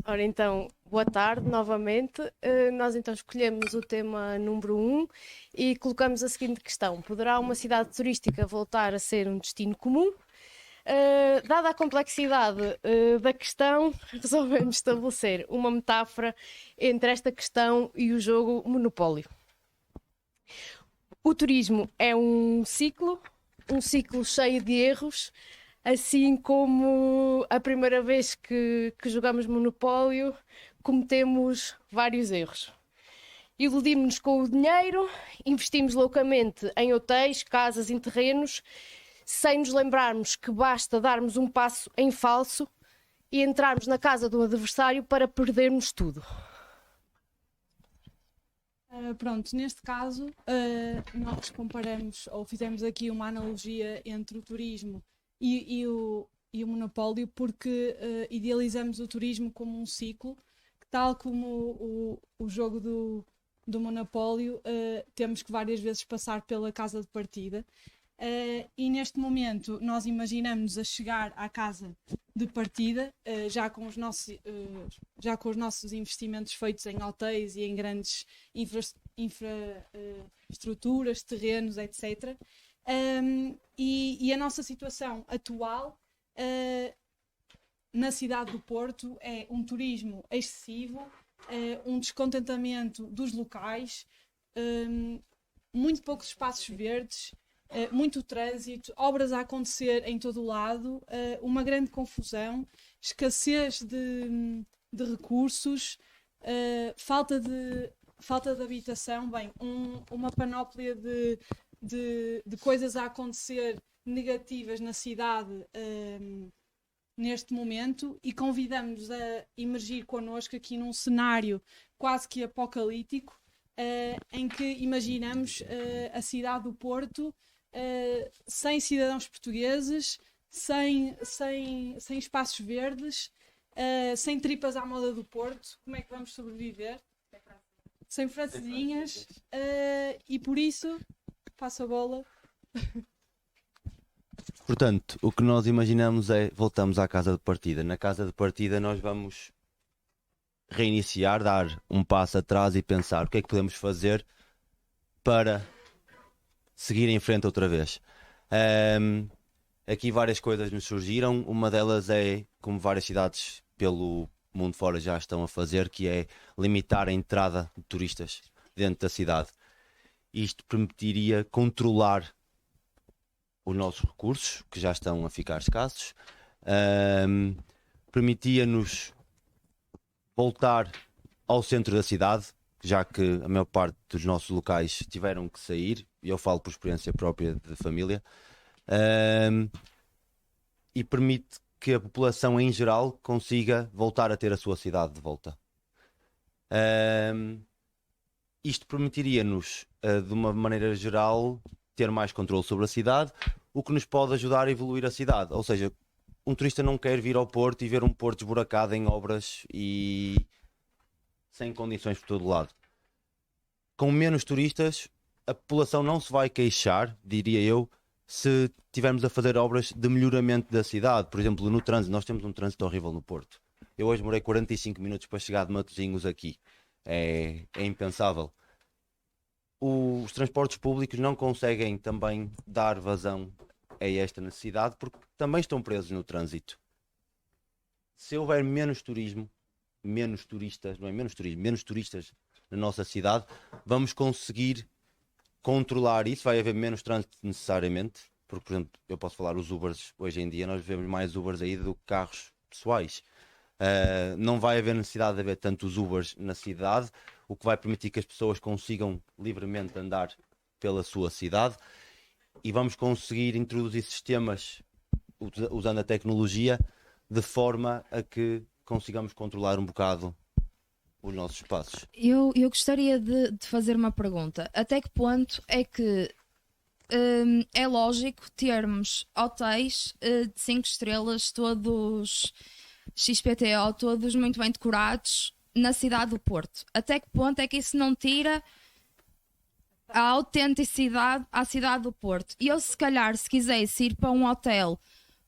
Ora então, boa tarde novamente. Nós então escolhemos o tema número um e colocamos a seguinte questão: poderá uma cidade turística voltar a ser um destino comum? Dada a complexidade da questão, resolvemos estabelecer uma metáfora entre esta questão e o jogo Monopólio. O turismo é um ciclo cheio de erros, assim como a primeira vez que jogamos Monopólio cometemos vários erros. Iludimos-nos com o dinheiro, investimos loucamente em hotéis, casas e terrenos, sem nos lembrarmos que basta darmos um passo em falso e entrarmos na casa do adversário para perdermos tudo. Pronto, neste caso, nós comparamos ou fizemos aqui uma analogia entre o turismo e o monopólio, porque idealizamos o turismo como um ciclo, que, tal como o jogo do monopólio, temos que várias vezes passar pela casa de partida. E neste momento nós imaginamos a chegar à casa de partida, já com os nossos investimentos feitos em hotéis e em grandes infraestruturas, terrenos, etc. E a nossa situação atual na cidade do Porto é um turismo excessivo, um descontentamento dos locais, muito poucos espaços verdes, muito trânsito, obras a acontecer em todo o lado, uma grande confusão, escassez de recursos, falta de habitação, bem, uma panóplia de coisas a acontecer negativas na cidade neste momento, e convidamos-nos a emergir connosco aqui num cenário quase que apocalíptico, em que imaginamos a cidade do Porto sem cidadãos portugueses, sem espaços verdes, sem tripas à moda do Porto. Como é que vamos sobreviver? Sem francesinhas, e por isso passo a bola. Portanto, o que nós imaginamos é, voltamos à casa de partida. Na casa de partida nós vamos reiniciar, dar um passo atrás e pensar o que é que podemos fazer para seguir em frente outra vez. Aqui várias coisas nos surgiram. Uma delas é, como várias cidades pelo mundo fora já estão a fazer, que é limitar a entrada de turistas dentro da cidade. Isto permitiria controlar os nossos recursos, que já estão a ficar escassos. Permitia-nos voltar ao centro da cidade, já que a maior parte dos nossos locais tiveram que sair, e eu falo por experiência própria de família, e permite que a população em geral consiga voltar a ter a sua cidade de volta. Isto permitiria-nos, de uma maneira geral, ter mais controle sobre a cidade, o que nos pode ajudar a evoluir a cidade. Ou seja, um turista não quer vir ao Porto e ver um Porto esburacado em obras e sem condições por todo lado. Com menos turistas, a população não se vai queixar, diria eu, se tivermos a fazer obras de melhoramento da cidade. Por exemplo, no trânsito, nós temos um trânsito horrível no Porto. Eu hoje demorei 45 minutos para chegar de Matosinhos aqui. É impensável. Os transportes públicos não conseguem também dar vazão a esta necessidade porque também estão presos no trânsito. Se houver menos turismo, menos turistas na nossa cidade, vamos conseguir controlar isso. Vai haver menos trânsito necessariamente, porque, por exemplo, eu posso falar os Ubers. Hoje em dia nós vemos mais Ubers aí do que carros pessoais. Não vai haver necessidade de haver tantos Ubers na cidade, o que vai permitir que as pessoas consigam livremente andar pela sua cidade, e vamos conseguir introduzir sistemas usando a tecnologia de forma a que consigamos controlar um bocado os nossos espaços. Eu gostaria de fazer uma pergunta. Até que ponto é que é lógico termos hotéis de 5 estrelas, todos XPTO, todos muito bem decorados, na cidade do Porto? Até que ponto é que isso não tira a autenticidade à cidade do Porto? E eu, se calhar, se quisesse ir para um hotel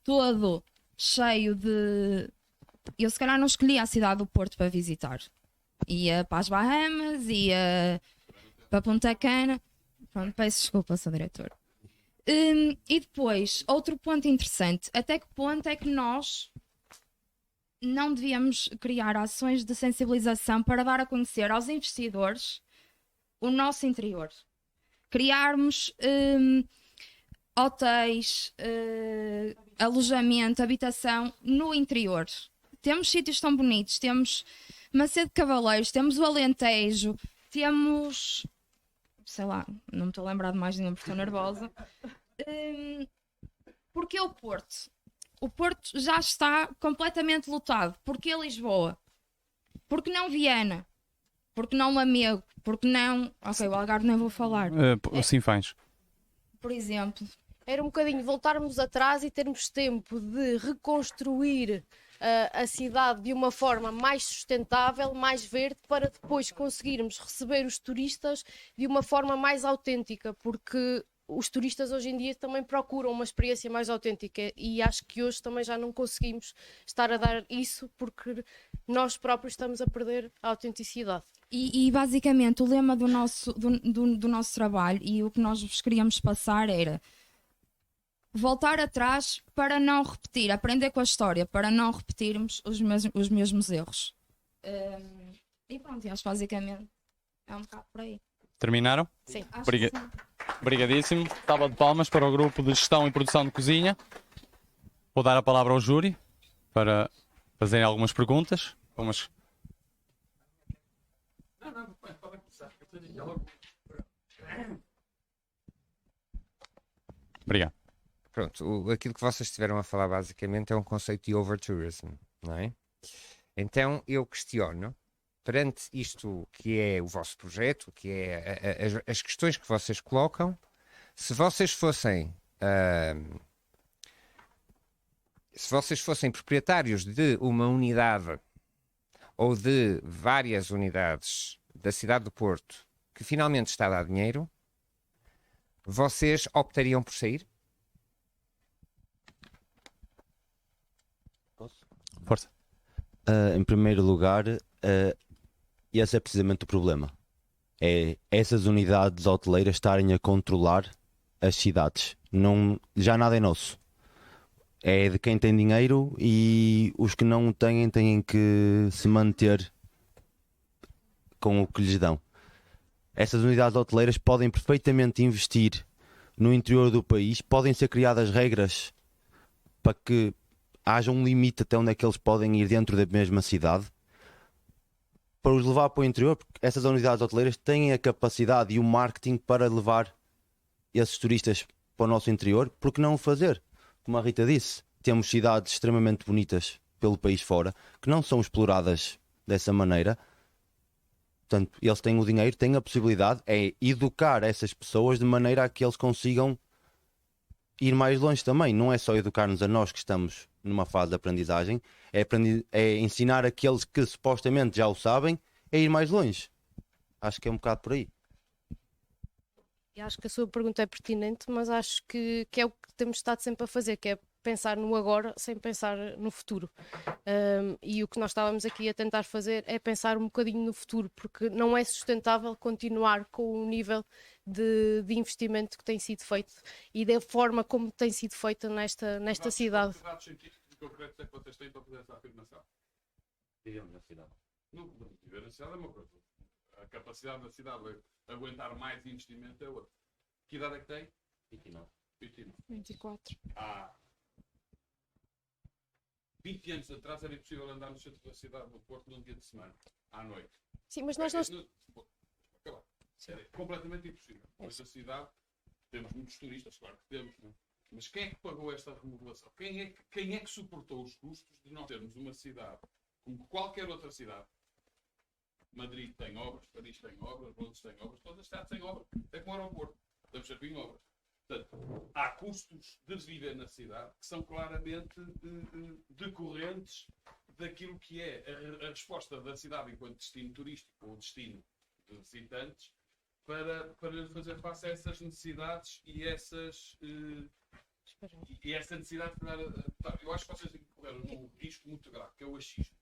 todo cheio de eu se calhar não escolhia a cidade do Porto para visitar. Ia para as Bahamas, ia para Punta Cana. Pronto, peço desculpa, Sr. Diretor. E depois, outro ponto interessante, até que ponto é que nós não devíamos criar ações de sensibilização para dar a conhecer aos investidores o nosso interior? Criarmos hotéis, alojamento, habitação no interior. Temos sítios tão bonitos, temos Macedo de Cavaleiros, temos o Alentejo, temos... sei lá, não me estou a lembrar de mais nenhum porque estou nervosa. Porquê o Porto? O Porto já está completamente lotado. Porquê Lisboa? Porque não Viana? Porque não Lamego? Porque não... Ok, o Algarve nem vou falar. Sinfãs. Por exemplo. Era um bocadinho voltarmos atrás e termos tempo de reconstruir a cidade de uma forma mais sustentável, mais verde, para depois conseguirmos receber os turistas de uma forma mais autêntica, porque os turistas hoje em dia também procuram uma experiência mais autêntica e acho que hoje também já não conseguimos estar a dar isso porque nós próprios estamos a perder a autenticidade. E basicamente o lema do nosso trabalho e o que nós vos queríamos passar era voltar atrás para não repetir, aprender com a história, para não repetirmos os mesmos erros. E pronto, acho que basicamente é um bocado por aí. Terminaram? Sim. Obrigadíssimo. Salva de palmas para o grupo de gestão e produção de cozinha. Vou dar a palavra ao júri para fazerem algumas perguntas. Obrigado. Pronto, aquilo que vocês estiveram a falar basicamente é um conceito de overtourism, não é? Então eu questiono, perante isto que é o vosso projeto, que é as questões que vocês colocam, se vocês fossem proprietários de uma unidade ou de várias unidades da cidade do Porto que finalmente está a dar dinheiro, vocês optariam por sair? Força. Em primeiro lugar, esse é precisamente o problema. É essas unidades hoteleiras estarem a controlar as cidades. Já nada é nosso. É de quem tem dinheiro e os que não têm têm que se manter com o que lhes dão. Essas unidades hoteleiras podem perfeitamente investir no interior do país, podem ser criadas regras para que haja um limite até onde é que eles podem ir dentro da mesma cidade para os levar para o interior, porque essas unidades hoteleiras têm a capacidade e o marketing para levar esses turistas para o nosso interior. Por que não o fazer? Como a Rita disse, temos cidades extremamente bonitas pelo país fora que não são exploradas dessa maneira. Portanto, eles têm o dinheiro, têm a possibilidade, é educar essas pessoas de maneira a que eles consigam ir mais longe também. Não é só educar-nos a nós que estamos numa fase de aprendizagem, é ensinar aqueles que supostamente já o sabem a ir mais longe. Acho que é um bocado por aí. E acho que a sua pergunta é pertinente, mas acho que é o que temos estado sempre a fazer, que é pensar no agora sem pensar no futuro. E o que nós estávamos aqui a tentar fazer é pensar um bocadinho no futuro, porque não é sustentável continuar com o nível de investimento que tem sido feito e da forma como tem sido feita nesta cidade. Que dados científicos concretos é que vocês têm para fazer essa afirmação? Digamos na cidade. Não, viver na cidade é uma coisa. A capacidade da cidade de aguentar mais investimento é outra. Que idade é que tem? 29. 29. 24. Há 20 anos atrás era impossível andar no centro da cidade do Porto num dia de semana, à noite. Sim, mas nós não... Acabar. Era completamente impossível. Hoje a cidade, temos muitos turistas, claro que temos, não é? Mas quem é que pagou esta remodelação? Quem é que suportou os custos de nós termos uma cidade como qualquer outra cidade? Madrid tem obras, Paris tem obras, Londres tem obras, todas as cidades têm obras. Até como o aeroporto, estamos sempre em obras. Portanto, há custos de viver na cidade que são claramente decorrentes daquilo que é a resposta da cidade enquanto destino turístico ou destino de visitantes para fazer face a essas necessidades e essa necessidade. Eu acho que vocês correr um risco muito grave, que é o achismo.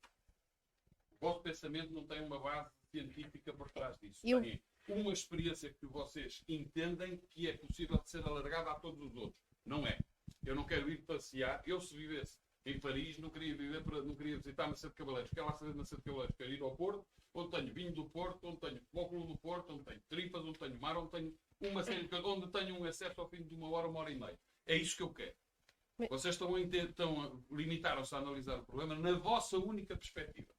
O vosso pensamento não tem uma base científica por trás disso. Tem uma experiência que vocês entendem que é possível de ser alargada a todos os outros. Não é. Eu não quero ir passear. Eu, se vivesse em Paris, não queria visitar Macedo de Cavaleiros. Quero lá saber de Macedo de Cavaleiros. Quero ir ao Porto, onde tenho vinho do Porto, onde tenho futebol do Porto, onde tenho tripas, onde tenho mar, onde tenho uma série de coisas, onde tenho um acesso ao fim de uma hora e meia. É isso que eu quero. Vocês limitaram-se a analisar o problema na vossa única perspectiva.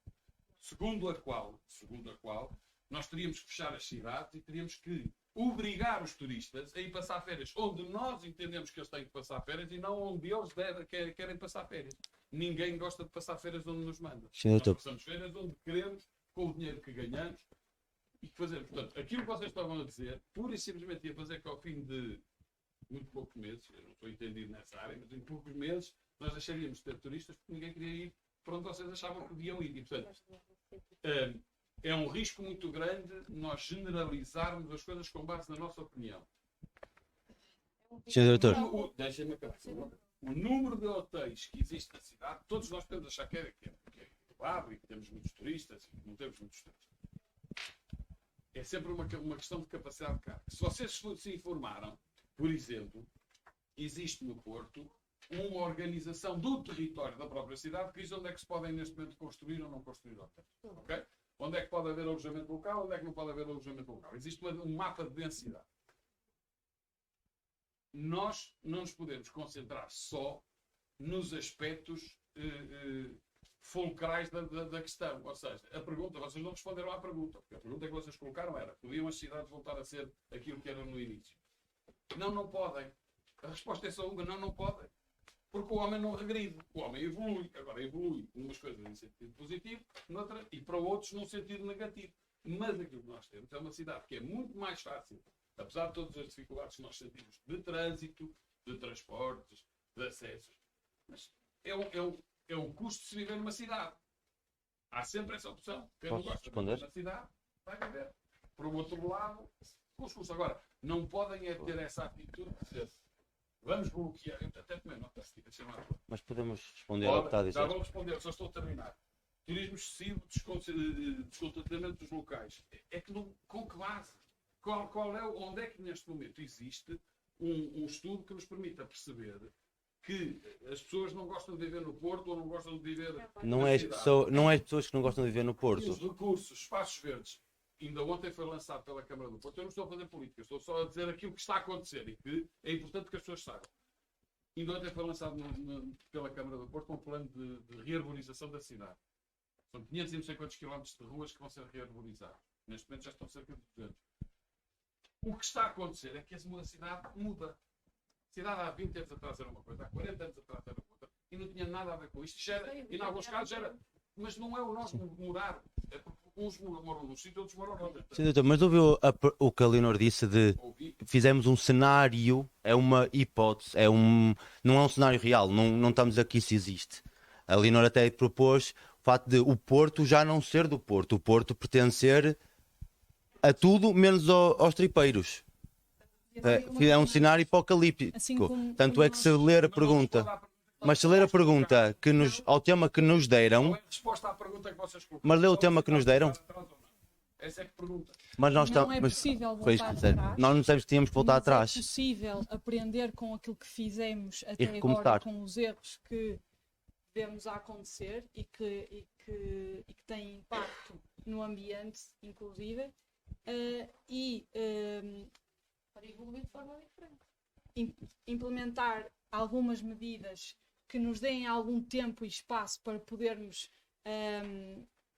Segundo a qual nós teríamos que fechar as cidades e teríamos que obrigar os turistas a ir passar férias onde nós entendemos que eles têm que passar férias e não onde eles querem passar férias. Ninguém gosta de passar férias onde nos manda. Nós passamos férias onde queremos, com o dinheiro que ganhamos e que fazemos. Portanto, aquilo que vocês estavam a dizer, pura e simplesmente ia fazer que ao fim de muito poucos meses, eu não estou entendido nessa área, mas em poucos meses nós deixaríamos de ter turistas porque ninguém queria ir para onde vocês achavam que podiam ir. E, portanto, é um risco muito grande nós generalizarmos as coisas com base na nossa opinião. Senhor Doutor. Deixem-me acabar. O número de hotéis que existe na cidade, todos nós podemos achar que é elevado e que temos muitos turistas e que não temos muitos turistas. É sempre uma questão de capacidade de carga. Se vocês se informaram, por exemplo, existe no Porto uma organização do território da própria cidade que diz onde é que se podem neste momento construir ou não construir hotéis. Okay? Onde é que pode haver alojamento local, onde é que não pode haver alojamento local. Existe um mapa de densidade. Nós não nos podemos concentrar só nos aspectos fulcrais da questão. Ou seja, a pergunta, vocês não responderam à pergunta. Porque a pergunta que vocês colocaram era: podiam as cidades voltar a ser aquilo que eram no início? Não, não podem. A resposta é só uma: não podem. Porque o homem não regride. O homem evolui. Agora evolui umas coisas em sentido positivo, noutra, e para outros num sentido negativo. Mas aquilo que nós temos é uma cidade que é muito mais fácil, apesar de todas as dificuldades que nós sentimos de trânsito, de transportes, de acessos. Mas é o custo de se viver numa cidade. Há sempre essa opção. Quem não gosta de viver na cidade, vai viver. Por um outro lado, com os custos. Agora, não podem é ter essa atitude de dizer: vamos bloquear. Eu até tomei nota, mas podemos responder ao que está a dizer. Já vou responder, só estou a terminar. Turismo excessivo, descontentamento dos locais. É que com que base? Onde é que neste momento existe um estudo que nos permita perceber que as pessoas não gostam de viver no Porto ou não gostam de viver não é as pessoas que não gostam de viver no Porto. E os recursos, espaços verdes. Ainda ontem foi lançado pela Câmara do Porto. Eu não estou a fazer política, estou só a dizer aquilo que está a acontecer e que é importante que as pessoas saibam. Ainda ontem foi lançado pela Câmara do Porto um plano de rearborização da cidade. São 500 e não sei quantos quilómetros de ruas que vão ser rearborizados. Neste momento já estão cerca de 200. O que está a acontecer é que a cidade muda. A cidade há 20 anos atrás era uma coisa, há 40 anos atrás era outra, e não tinha nada a ver com isto. E em alguns casos era. Mas não é o nosso morar. É porque uns moram num sítio, outros moram noutro. Sim, doutor, mas ouviu o que a Leonor disse de fizemos um cenário, é uma hipótese, não é um cenário real, não estamos aqui se existe. A Leonor até propôs o facto de o Porto já não ser do Porto, o Porto pertencer a tudo menos aos tripeiros. É um cenário apocalíptico. Assim Tanto é que se ler a pergunta... Mas se ler a pergunta ao tema que nos deram. Resposta à pergunta que vocês colocaram. Mas leu o tema que nos deram? Essa é que pergunta. Mas nós não é possível voltar atrás. Nós não sabemos que tínhamos que voltar atrás. É possível aprender com aquilo que fizemos até agora, com os erros que vemos a acontecer e que têm impacto no ambiente, inclusive, para evoluir de forma diferente. Implementar algumas medidas que nos deem algum tempo e espaço para podermos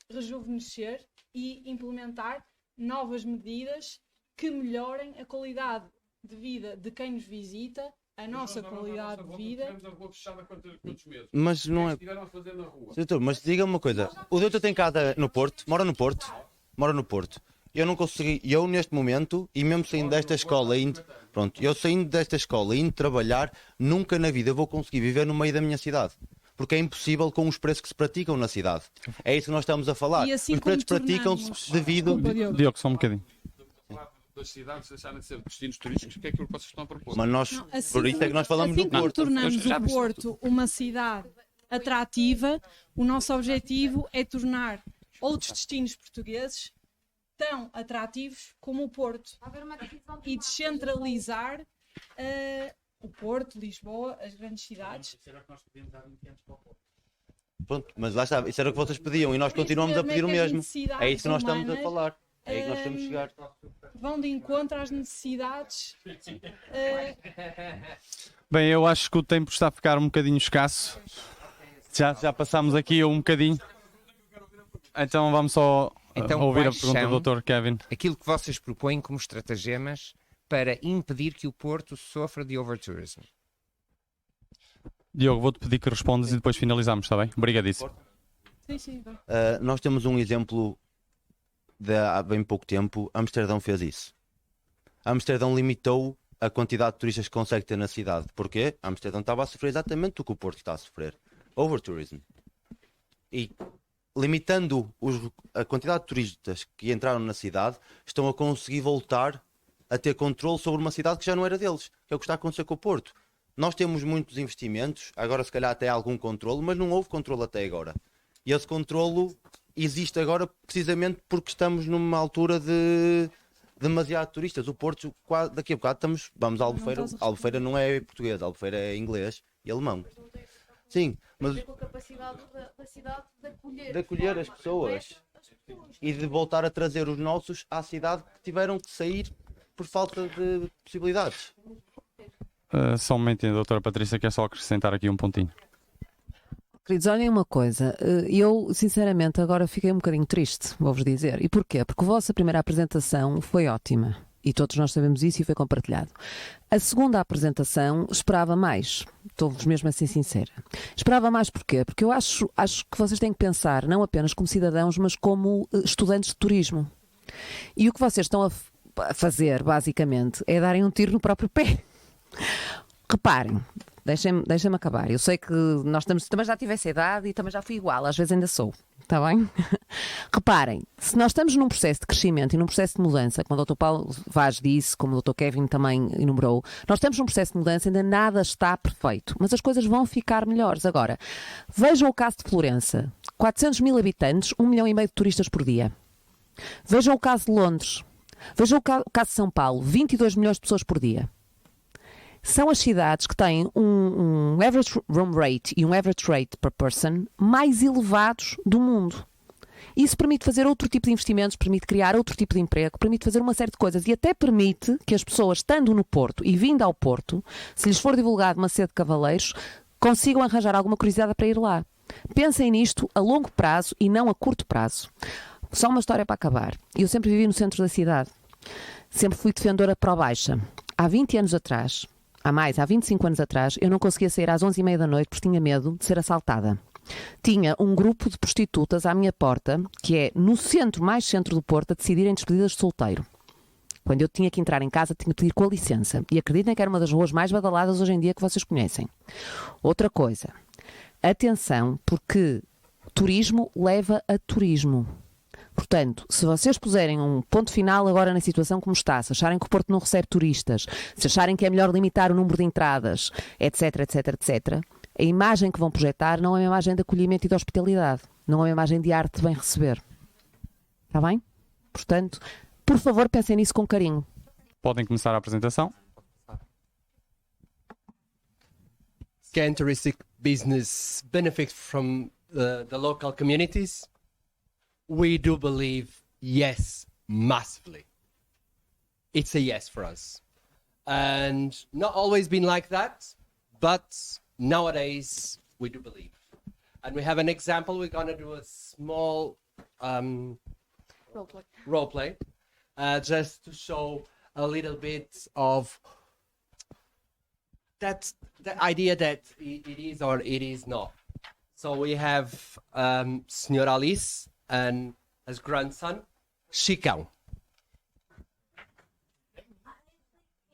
rejuvenescer e implementar novas medidas que melhorem a qualidade de vida de quem nos visita, a nossa qualidade de vida. Tivemos a rua fechada quantos meses? Mas não é. Estiveram a fazer na rua. Doutor, mas diga-me uma coisa. O doutor tem casa no Porto? Mora no Porto? Mora no Porto. Eu não consegui, eu neste momento, e mesmo saindo desta escola, eu saindo desta escola e indo trabalhar, nunca na vida vou conseguir viver no meio da minha cidade. Porque é impossível com os preços que se praticam na cidade. É isso que nós estamos a falar. Assim os preços praticam-se devido... Diogo, só um bocadinho. Das cidades deixarem de ser destinos turísticos, que é aquilo que vocês estão a propor. Mas nós, por isso é que nós falamos do Porto. Tornamos o Porto uma cidade atrativa, o nosso objetivo é tornar outros destinos portugueses tão atrativos como o Porto e descentralizar o Porto, Lisboa, as grandes cidades. Pronto, mas lá está, isso era o que vocês pediam e nós continuamos a pedir o mesmo. É isso que nós estamos a falar. É aí que nós temos de chegar. Vão de encontro às necessidades. Bem, eu acho que o tempo está a ficar um bocadinho escasso. Já passámos aqui um bocadinho. Então vamos só ouvir a pergunta do Dr. Kevin. Aquilo que vocês propõem como estratagemas para impedir que o Porto sofra de overtourism. Diogo, vou-te pedir que respondas e depois finalizamos, está bem? Obrigadíssimo. Sim. Nós temos um exemplo de há bem pouco tempo. Amsterdão fez isso. Amsterdão limitou a quantidade de turistas que consegue ter na cidade. Porquê? Amsterdão estava a sofrer exatamente o que o Porto está a sofrer. Overtourism. E limitando a quantidade de turistas que entraram na cidade, estão a conseguir voltar a ter controle sobre uma cidade que já não era deles. Que é o que está a acontecer com o Porto. Nós temos muitos investimentos, agora se calhar até algum controle, mas não houve controle até agora. E esse controle existe agora precisamente porque estamos numa altura de demasiado turistas. O Porto, daqui a bocado vamos a Albufeira. Albufeira não é português, Albufeira é inglês e alemão. Sim, mas com a capacidade da cidade de acolher as pessoas e de voltar a trazer os nossos à cidade que tiveram que sair por falta de possibilidades. Só um momentinho, doutora Patrícia, quer só acrescentar aqui um pontinho. Queridos, olhem uma coisa, eu sinceramente agora fiquei um bocadinho triste, vou-vos dizer. E porquê? Porque a vossa primeira apresentação foi ótima e todos nós sabemos isso e foi compartilhado. A segunda apresentação esperava mais, estou-vos mesmo assim sincera. Esperava mais porquê? Porque eu acho que vocês têm que pensar não apenas como cidadãos, mas como estudantes de turismo. E o que vocês estão a fazer, basicamente, é darem um tiro no próprio pé. Reparem, deixem-me acabar. Eu sei que nós também já tive essa idade e também já fui igual, às vezes ainda sou, está bem? Reparem, se nós estamos num processo de crescimento e num processo de mudança, como o Dr. Paulo Vaz disse, como o Dr. Kevin também enumerou, nós estamos num processo de mudança, ainda nada está perfeito, mas as coisas vão ficar melhores. Agora, vejam o caso de Florença, 400 mil habitantes, 1,5 milhão de turistas por dia. Vejam o caso de Londres, vejam o caso de São Paulo, 22 milhões de pessoas por dia. São as cidades que têm um average room rate e um average rate per person mais elevados do mundo. Isso permite fazer outro tipo de investimentos, permite criar outro tipo de emprego, permite fazer uma série de coisas e até permite que as pessoas, estando no Porto e vindo ao Porto, se lhes for divulgado uma sede de cavaleiros, consigam arranjar alguma curiosidade para ir lá. Pensem nisto a longo prazo e não a curto prazo. Só uma história para acabar. Eu sempre vivi no centro da cidade. Sempre fui defendora pró-baixa. Há 20 anos atrás... há 25 anos atrás, eu não conseguia sair às 11h30 da noite porque tinha medo de ser assaltada. Tinha um grupo de prostitutas à minha porta, que é no centro, mais centro do Porto, a decidirem despedidas de solteiro. Quando eu tinha que entrar em casa, tinha que pedir com a licença. E acreditem que era uma das ruas mais badaladas hoje em dia que vocês conhecem. Outra coisa, atenção, porque turismo leva a turismo. Portanto, se vocês puserem um ponto final agora na situação como está, se acharem que o Porto não recebe turistas, se acharem que é melhor limitar o número de entradas, etc, a imagem que vão projetar não é uma imagem de acolhimento e de hospitalidade, não é uma imagem de arte de bem receber. Está bem? Portanto, por favor, pensem nisso com carinho. Podem começar a apresentação. Can touristic business benefit from the local communities? We do believe yes, massively. It's a yes for us. And not always been like that, but nowadays we do believe. And we have an example. We're going to do a small role play just to show a little bit of that the idea that it is or it is not. So we have Senhora Alice and his grandson, Chicão.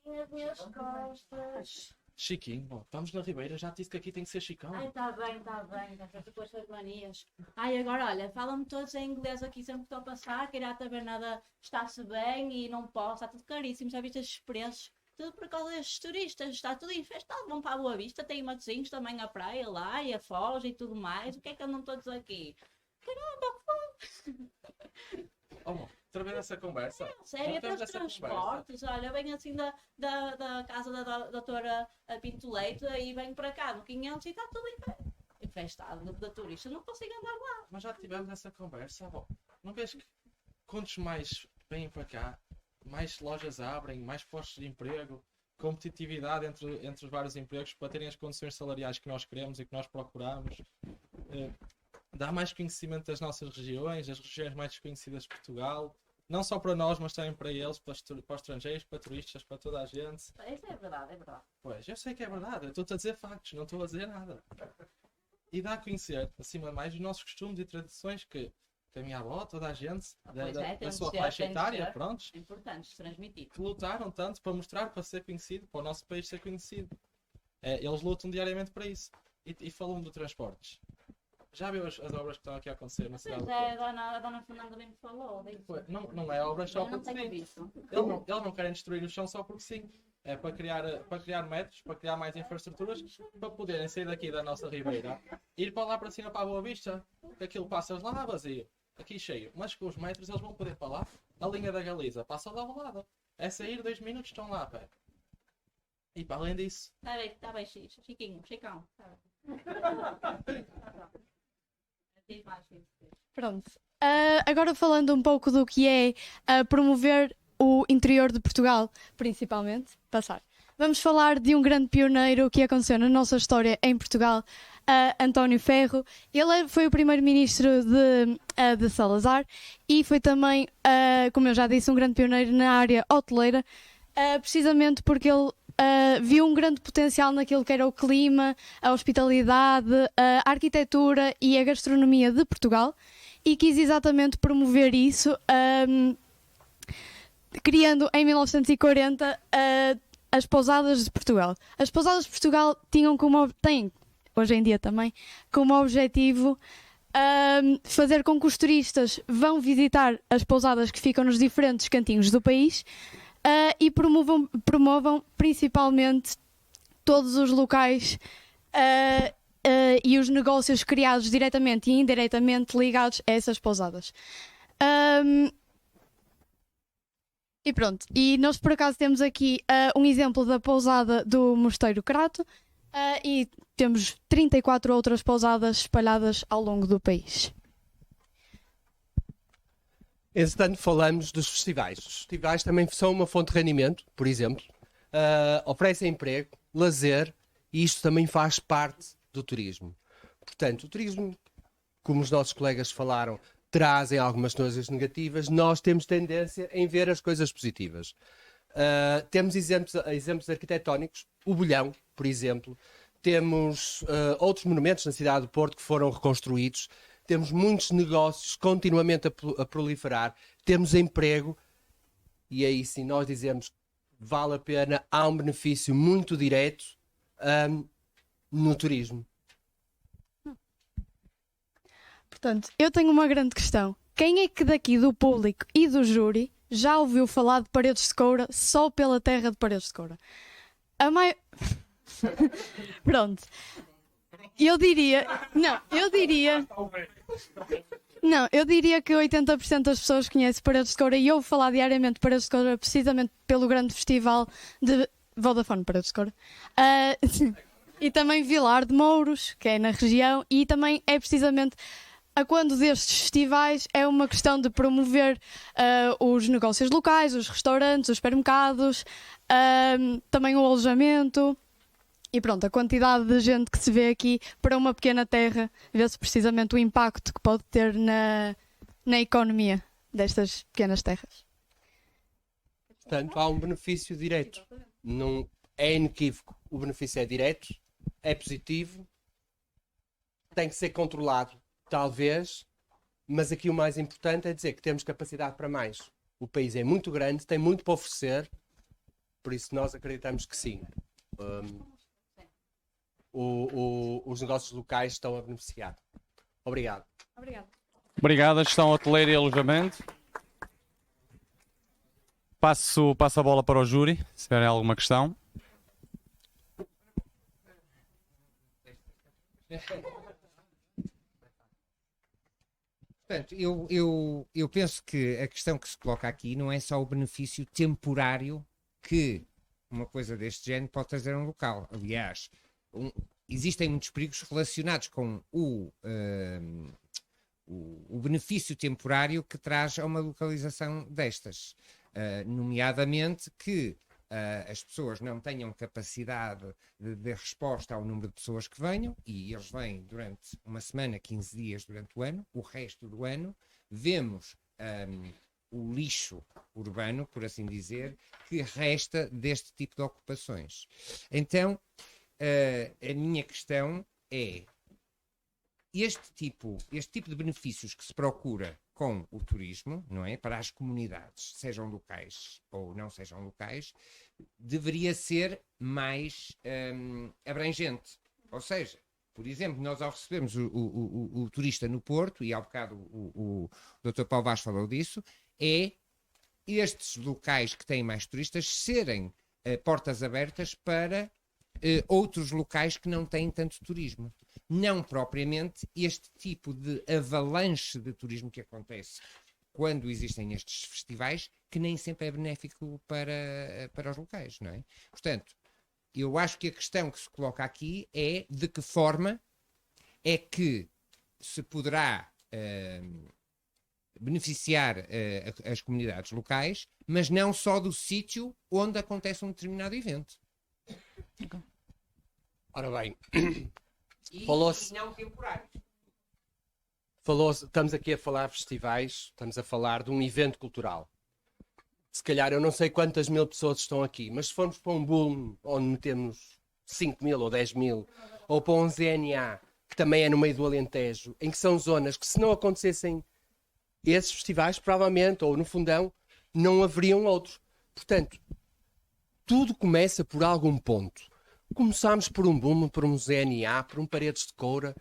As minhas costas. Chiquinho, ó, estamos na Ribeira, já te disse que aqui tem que ser Chicão. Ai, tá bem, já estou com as suas manias. Ai, agora olha, falam-me todos em inglês aqui sempre que estou a passar, que ir à tabernada está-se bem e não posso, está tudo caríssimo, já viste estes preços? Tudo por causa destes turistas. Está tudo infestado. Vão para a Boa Vista, tem Matosinhos também a praia lá e a Foz e tudo mais. O que é que andam todos aqui? Caramba, Outra vez essa conversa. sério, Não até os temos essa transportes. Olha, venho assim da casa da doutora Pinto Leite e venho para cá no 500 e está tudo infestado de turistas. Não consigo andar lá. Mas já tivemos essa conversa. Bom, não vês que quantos mais vêm para cá, mais lojas abrem, mais postos de emprego, competitividade entre os vários empregos para terem as condições salariais que nós queremos e que nós procuramos. Dá mais conhecimento das nossas regiões, as regiões mais desconhecidas de Portugal, não só para nós, mas também para eles, para os estrangeiros, para turistas, para toda a gente. Isso é verdade, é verdade. Pois, eu sei que é verdade, eu estou-te a dizer factos, não estou a dizer nada. E dá a conhecer, acima de mais, os nossos costumes e tradições que a minha avó, toda a gente, da sua faixa etária, prontos, é importante transmitir. que lutaram tanto para mostrar, para ser conhecido, para o nosso país ser conhecido. Eles lutam diariamente para isso. E falam do transportes. Já viu as obras que estão aqui a acontecer na cidade? Pois é, a dona Fernanda bem me falou. Não é obras só Eu não porque tenho sim. visto. Eles não querem destruir o chão só porque sim. É para criar metros, para criar mais infraestruturas, para poderem sair daqui da nossa ribeira, ir para lá para cima para a Boa Vista, que aquilo passas lá vazio, aqui cheio. Mas com os metros eles vão poder para lá, a linha da Galiza passa lá ao lado. É sair 2 minutos, estão lá a pé. E para além disso... Está bem, Chiquinho, Chicão. Pronto. Agora falando um pouco do que é promover o interior de Portugal, principalmente, vamos falar de um grande pioneiro que aconteceu na nossa história em Portugal, António Ferro. Ele foi o primeiro-ministro de Salazar e foi também, como eu já disse, um grande pioneiro na área hoteleira, precisamente porque ele viu um grande potencial naquilo que era o clima, a hospitalidade, a arquitetura e a gastronomia de Portugal e quis exatamente promover isso, criando em 1940 as Pousadas de Portugal. As Pousadas de Portugal têm, hoje em dia também, como objetivo fazer com que os turistas vão visitar as pousadas que ficam nos diferentes cantinhos do país e promovam principalmente todos os locais e os negócios criados diretamente e indiretamente ligados a essas pousadas. E pronto, e nós por acaso temos aqui um exemplo da pousada do Mosteiro Crato e temos 34 outras pousadas espalhadas ao longo do país. Entretanto, falamos dos festivais. Os festivais também são uma fonte de rendimento, por exemplo. Oferecem emprego, lazer e isto também faz parte do turismo. Portanto, o turismo, como os nossos colegas falaram, trazem algumas coisas negativas, nós temos tendência em ver as coisas positivas. Temos exemplos arquitetónicos, o Bolhão, por exemplo. Temos outros monumentos na cidade do Porto que foram reconstruídos. Temos muitos negócios continuamente a proliferar. Temos emprego. E aí sim nós dizemos que vale a pena, há um benefício muito direto no turismo. Portanto, eu tenho uma grande questão. Quem é que daqui do público e do júri já ouviu falar de Paredes de Coura só pela terra de Paredes de Coura? Pronto. Eu diria que 80% das pessoas conhecem Paredes de Coura e ouvo falar diariamente de Paredes de Coura precisamente pelo grande festival de Vodafone Paredes de Coura. E também Vilar de Mouros, que é na região, e também é precisamente a quando destes festivais é uma questão de promover os negócios locais, os restaurantes, os supermercados, também o alojamento. E pronto, a quantidade de gente que se vê aqui para uma pequena terra, vê-se precisamente o impacto que pode ter na economia destas pequenas terras. Portanto, há um benefício direto. Não é inequívoco. O benefício é direto, é positivo, tem que ser controlado, talvez, mas aqui o mais importante é dizer que temos capacidade para mais. O país é muito grande, tem muito para oferecer, por isso nós acreditamos que sim. Os negócios locais estão a beneficiar. Obrigado. Obrigado, gestão hoteleira e alojamento. Passo a bola para o júri, se tiverem alguma questão. Portanto, eu penso que a questão que se coloca aqui não é só o benefício temporário que uma coisa deste género pode trazer a um local. Aliás, existem muitos perigos relacionados com o benefício temporário que traz a uma localização destas. Nomeadamente que as pessoas não tenham capacidade de resposta ao número de pessoas que venham, e eles vêm durante uma semana, 15 dias durante o ano, o resto do ano, vemos o lixo urbano, por assim dizer, que resta deste tipo de ocupações. Então, a minha questão é, este tipo de benefícios que se procura com o turismo, não é? Para as comunidades, sejam locais ou não sejam locais, deveria ser mais abrangente. Ou seja, por exemplo, nós ao recebermos o turista no Porto, e há bocado o Dr. Paulo Vaz falou disso, é estes locais que têm mais turistas serem portas abertas para outros locais que não têm tanto turismo. Não propriamente este tipo de avalanche de turismo que acontece quando existem estes festivais, que nem sempre é benéfico para os locais, não é? Portanto, eu acho que a questão que se coloca aqui é de que forma é que se poderá beneficiar as comunidades locais, mas não só do sítio onde acontece um determinado evento. Ora bem, Falou-se não temporário. Estamos aqui a falar de festivais, estamos a falar de um evento cultural. Se calhar eu não sei quantas mil pessoas estão aqui, mas se formos para um boom onde metemos 5 mil ou 10 mil, ou para um ZNA, que também é no meio do Alentejo, em que são zonas que, se não acontecessem esses festivais, provavelmente, ou no Fundão, não haveriam outros. Portanto, tudo começa por algum ponto. Começámos por um boom, por um ZNA, por um Paredes de Coura.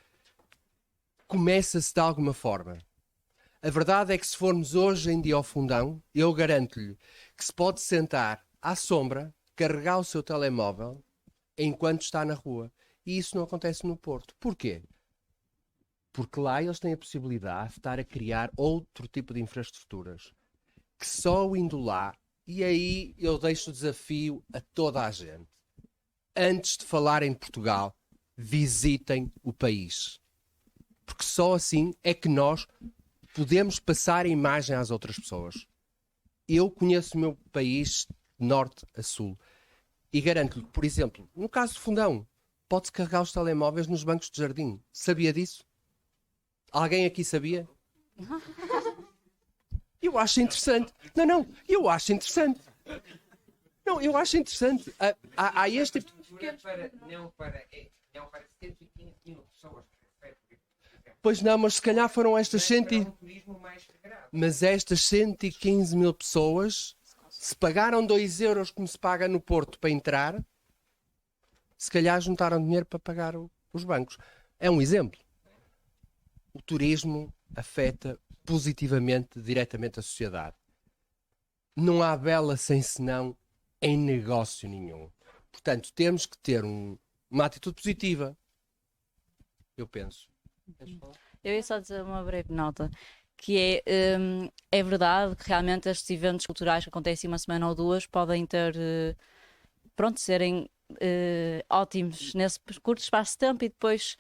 Começa-se de alguma forma. A verdade é que, se formos hoje em dia ao Fundão, eu garanto-lhe que se pode sentar à sombra, carregar o seu telemóvel enquanto está na rua. E isso não acontece no Porto. Porquê? Porque lá eles têm a possibilidade de estar a criar outro tipo de infraestruturas que só indo lá, e aí eu deixo o desafio a toda a gente. Antes de falar em Portugal, visitem o país. Porque só assim é que nós podemos passar a imagem às outras pessoas. Eu conheço o meu país de norte a sul e garanto-lhe, por exemplo, no caso do Fundão, pode-se carregar os telemóveis nos bancos de jardim. Sabia disso? Alguém aqui sabia? Eu acho interessante. Não, eu acho interessante. Não, eu acho interessante. Há este tipo... Não para 115 mil pessoas. Pois não, mas se calhar foram estas Mas estas 115 mil pessoas, se pagaram 2 euros como se paga no Porto para entrar, se calhar juntaram dinheiro para pagar os bancos. É um exemplo. O turismo afeta positivamente, diretamente a sociedade. Não há bela sem senão em negócio nenhum. Portanto, temos que ter uma atitude positiva. Eu penso. Eu ia só dizer uma breve nota, que é verdade que realmente estes eventos culturais que acontecem uma semana ou duas podem ter, serem ótimos nesse curto espaço de tempo, e depois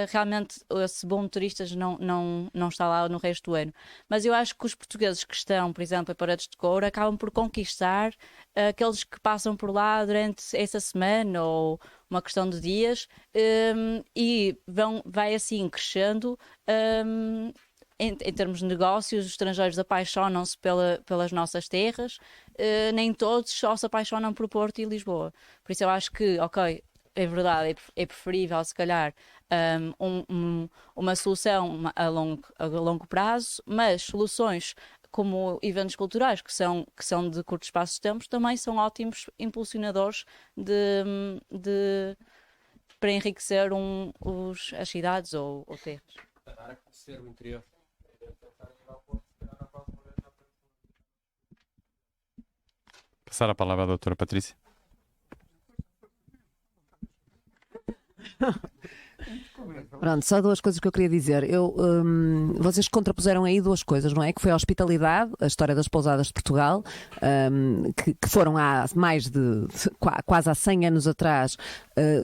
realmente esse bom de turistas não está lá no resto do ano. Mas eu acho que os portugueses que estão, por exemplo, em Paredes de Coura, acabam por conquistar aqueles que passam por lá durante essa semana ou uma questão de dias, e vai assim crescendo. Em termos de negócios, os estrangeiros apaixonam-se pelas nossas terras, nem todos só se apaixonam por Porto e Lisboa. Por isso eu acho que, ok, é verdade, é preferível se calhar uma solução a longo prazo, mas soluções como eventos culturais que são de curto espaço de tempo também são ótimos impulsionadores para enriquecer as cidades ou terras. Para dar a conhecer o interior. Passar a palavra à doutora Patrícia. Pronto, só duas coisas que eu queria dizer. Vocês contrapuseram aí duas coisas, não é? Que foi a hospitalidade, a história das pousadas de Portugal, que foram há mais de quase há 100 anos atrás.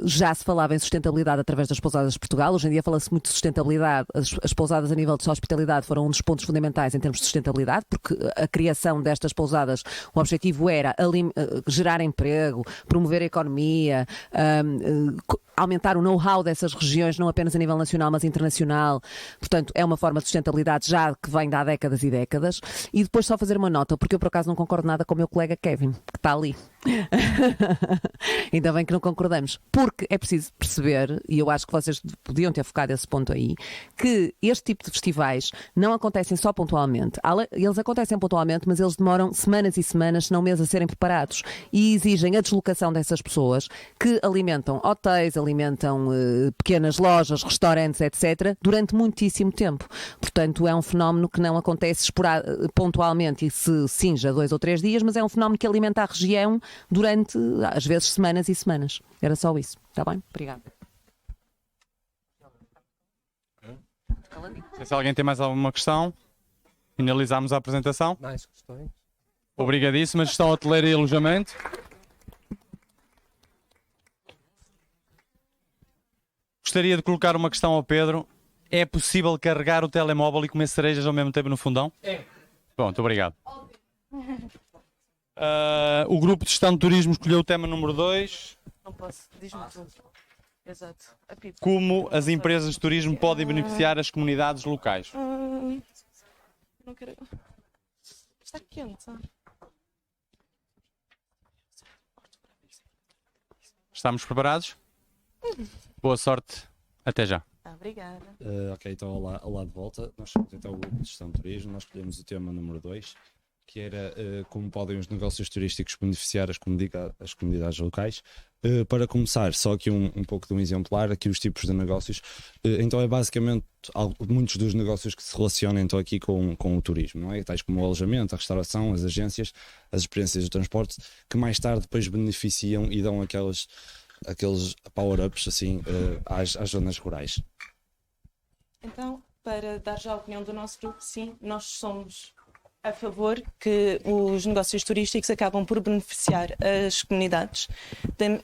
Já se falava em sustentabilidade através das pousadas de Portugal. Hoje em dia fala-se muito de sustentabilidade. As pousadas a nível de hospitalidade foram um dos pontos fundamentais em termos de sustentabilidade, porque a criação destas pousadas, o objetivo era gerar emprego, promover a economia, aumentar o know-how dessas regiões, não apenas a nível nacional, mas internacional. Portanto, é uma forma de sustentabilidade já que vem de há décadas e décadas. E depois só fazer uma nota, porque eu por acaso não concordo nada com o meu colega Kevin, que está ali. Ainda bem que não concordamos. Porque é preciso perceber, e eu acho que vocês podiam ter focado esse ponto aí, que este tipo de festivais não acontecem só pontualmente. Eles acontecem pontualmente, mas eles demoram semanas e semanas, se não meses, a serem preparados. E exigem a deslocação dessas pessoas que alimentam hotéis, alimentam pequenas lojas, restaurantes, etc., durante muitíssimo tempo. Portanto, é um fenómeno que não acontece pontualmente e se cinja 2 ou 3 dias, mas é um fenómeno que alimenta a região durante, às vezes, semanas e semanas. Era só isso. Está bem? Obrigada. Não sei se alguém tem mais alguma questão. Finalizamos a apresentação. Mais questões? Obrigadíssimo. Gestão hoteleira e alojamento. Gostaria de colocar uma questão ao Pedro. É possível carregar o telemóvel e comer cerejas ao mesmo tempo no fundão? É. Pronto, obrigado. O grupo de gestão de turismo escolheu o tema número 2. Não posso, diz-me tudo. Exato. Como as empresas de turismo podem beneficiar as comunidades locais. Não quero... Está quente. Estamos preparados? Boa sorte. Até já. Obrigada. Ok, então olá de volta. Nós somos então o grupo de gestão de turismo. Nós escolhemos o tema número 2, que era como podem os negócios turísticos beneficiar as comunidades locais. Para começar, só aqui um pouco de um exemplar, aqui os tipos de negócios. Então é basicamente muitos dos negócios que se relacionam então aqui com o turismo, não é? Tais como o alojamento, a restauração, as agências, as experiências de transporte, que mais tarde depois beneficiam e dão aqueles power-ups assim, às zonas rurais. Então, para dar já a opinião do nosso grupo, sim, nós somos a favor que os negócios turísticos acabam por beneficiar as comunidades.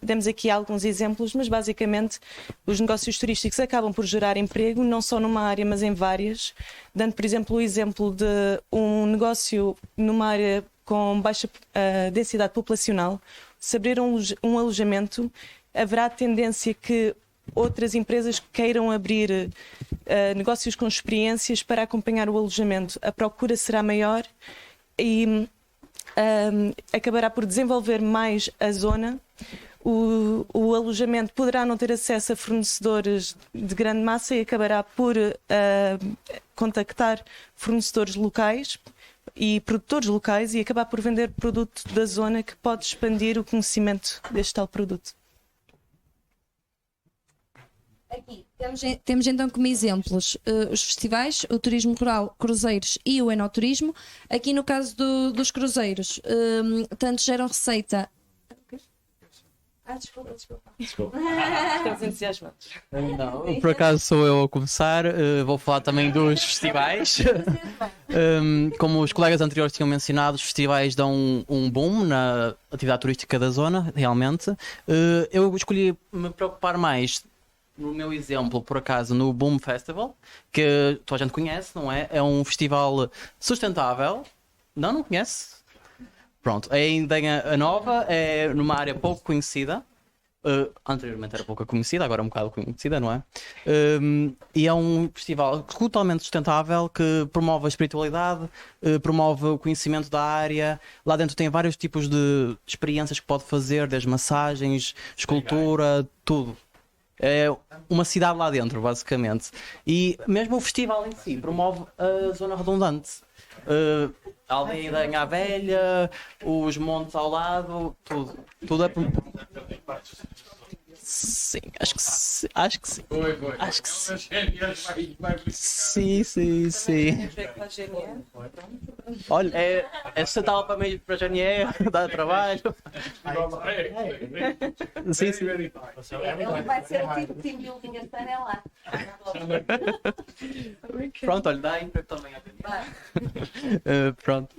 Demos aqui alguns exemplos, mas basicamente os negócios turísticos acabam por gerar emprego, não só numa área, mas em várias. Dando, por exemplo, o exemplo de um negócio numa área com baixa densidade populacional, se abrir um alojamento, haverá tendência que outras empresas queiram abrir negócios com experiências para acompanhar o alojamento. A procura será maior e acabará por desenvolver mais a zona. O alojamento poderá não ter acesso a fornecedores de grande massa e acabará por contactar fornecedores locais e produtores locais e acabar por vender produto da zona que pode expandir o conhecimento deste tal produto. Aqui temos então como exemplos os festivais, o turismo rural, cruzeiros e o enoturismo. Aqui no caso dos cruzeiros, tanto geram receita. Desculpa. Estamos entusiasmados. Não, por acaso sou eu a começar, vou falar também dos festivais. Como os colegas anteriores tinham mencionado, os festivais dão um boom na atividade turística da zona, realmente. Eu escolhi me preocupar mais no meu exemplo, por acaso, no Boom Festival, que toda a gente conhece, não é? É um festival sustentável. Não conhece? Pronto, é em Danha Nova, é numa área pouco conhecida. Anteriormente era pouco conhecida, agora é um bocado conhecida, não é? E é um festival totalmente sustentável que promove a espiritualidade, promove o conhecimento da área. Lá dentro tem vários tipos de experiências que pode fazer, desde massagens, escultura, tudo. É uma cidade lá dentro, basicamente. E mesmo o festival em si promove a zona redundante. A aldeia da Anha Velha, os montes ao lado, tudo é sim, acho que sim. Acho que sim. Foi. Acho que sim. Vai Sim. Olha, é sustentável para mim, para a GNR, dá trabalho. Sim. Ele vai ser o tipo de team building este ano, é lá. Pronto, olha, dá emprego também. Pronto.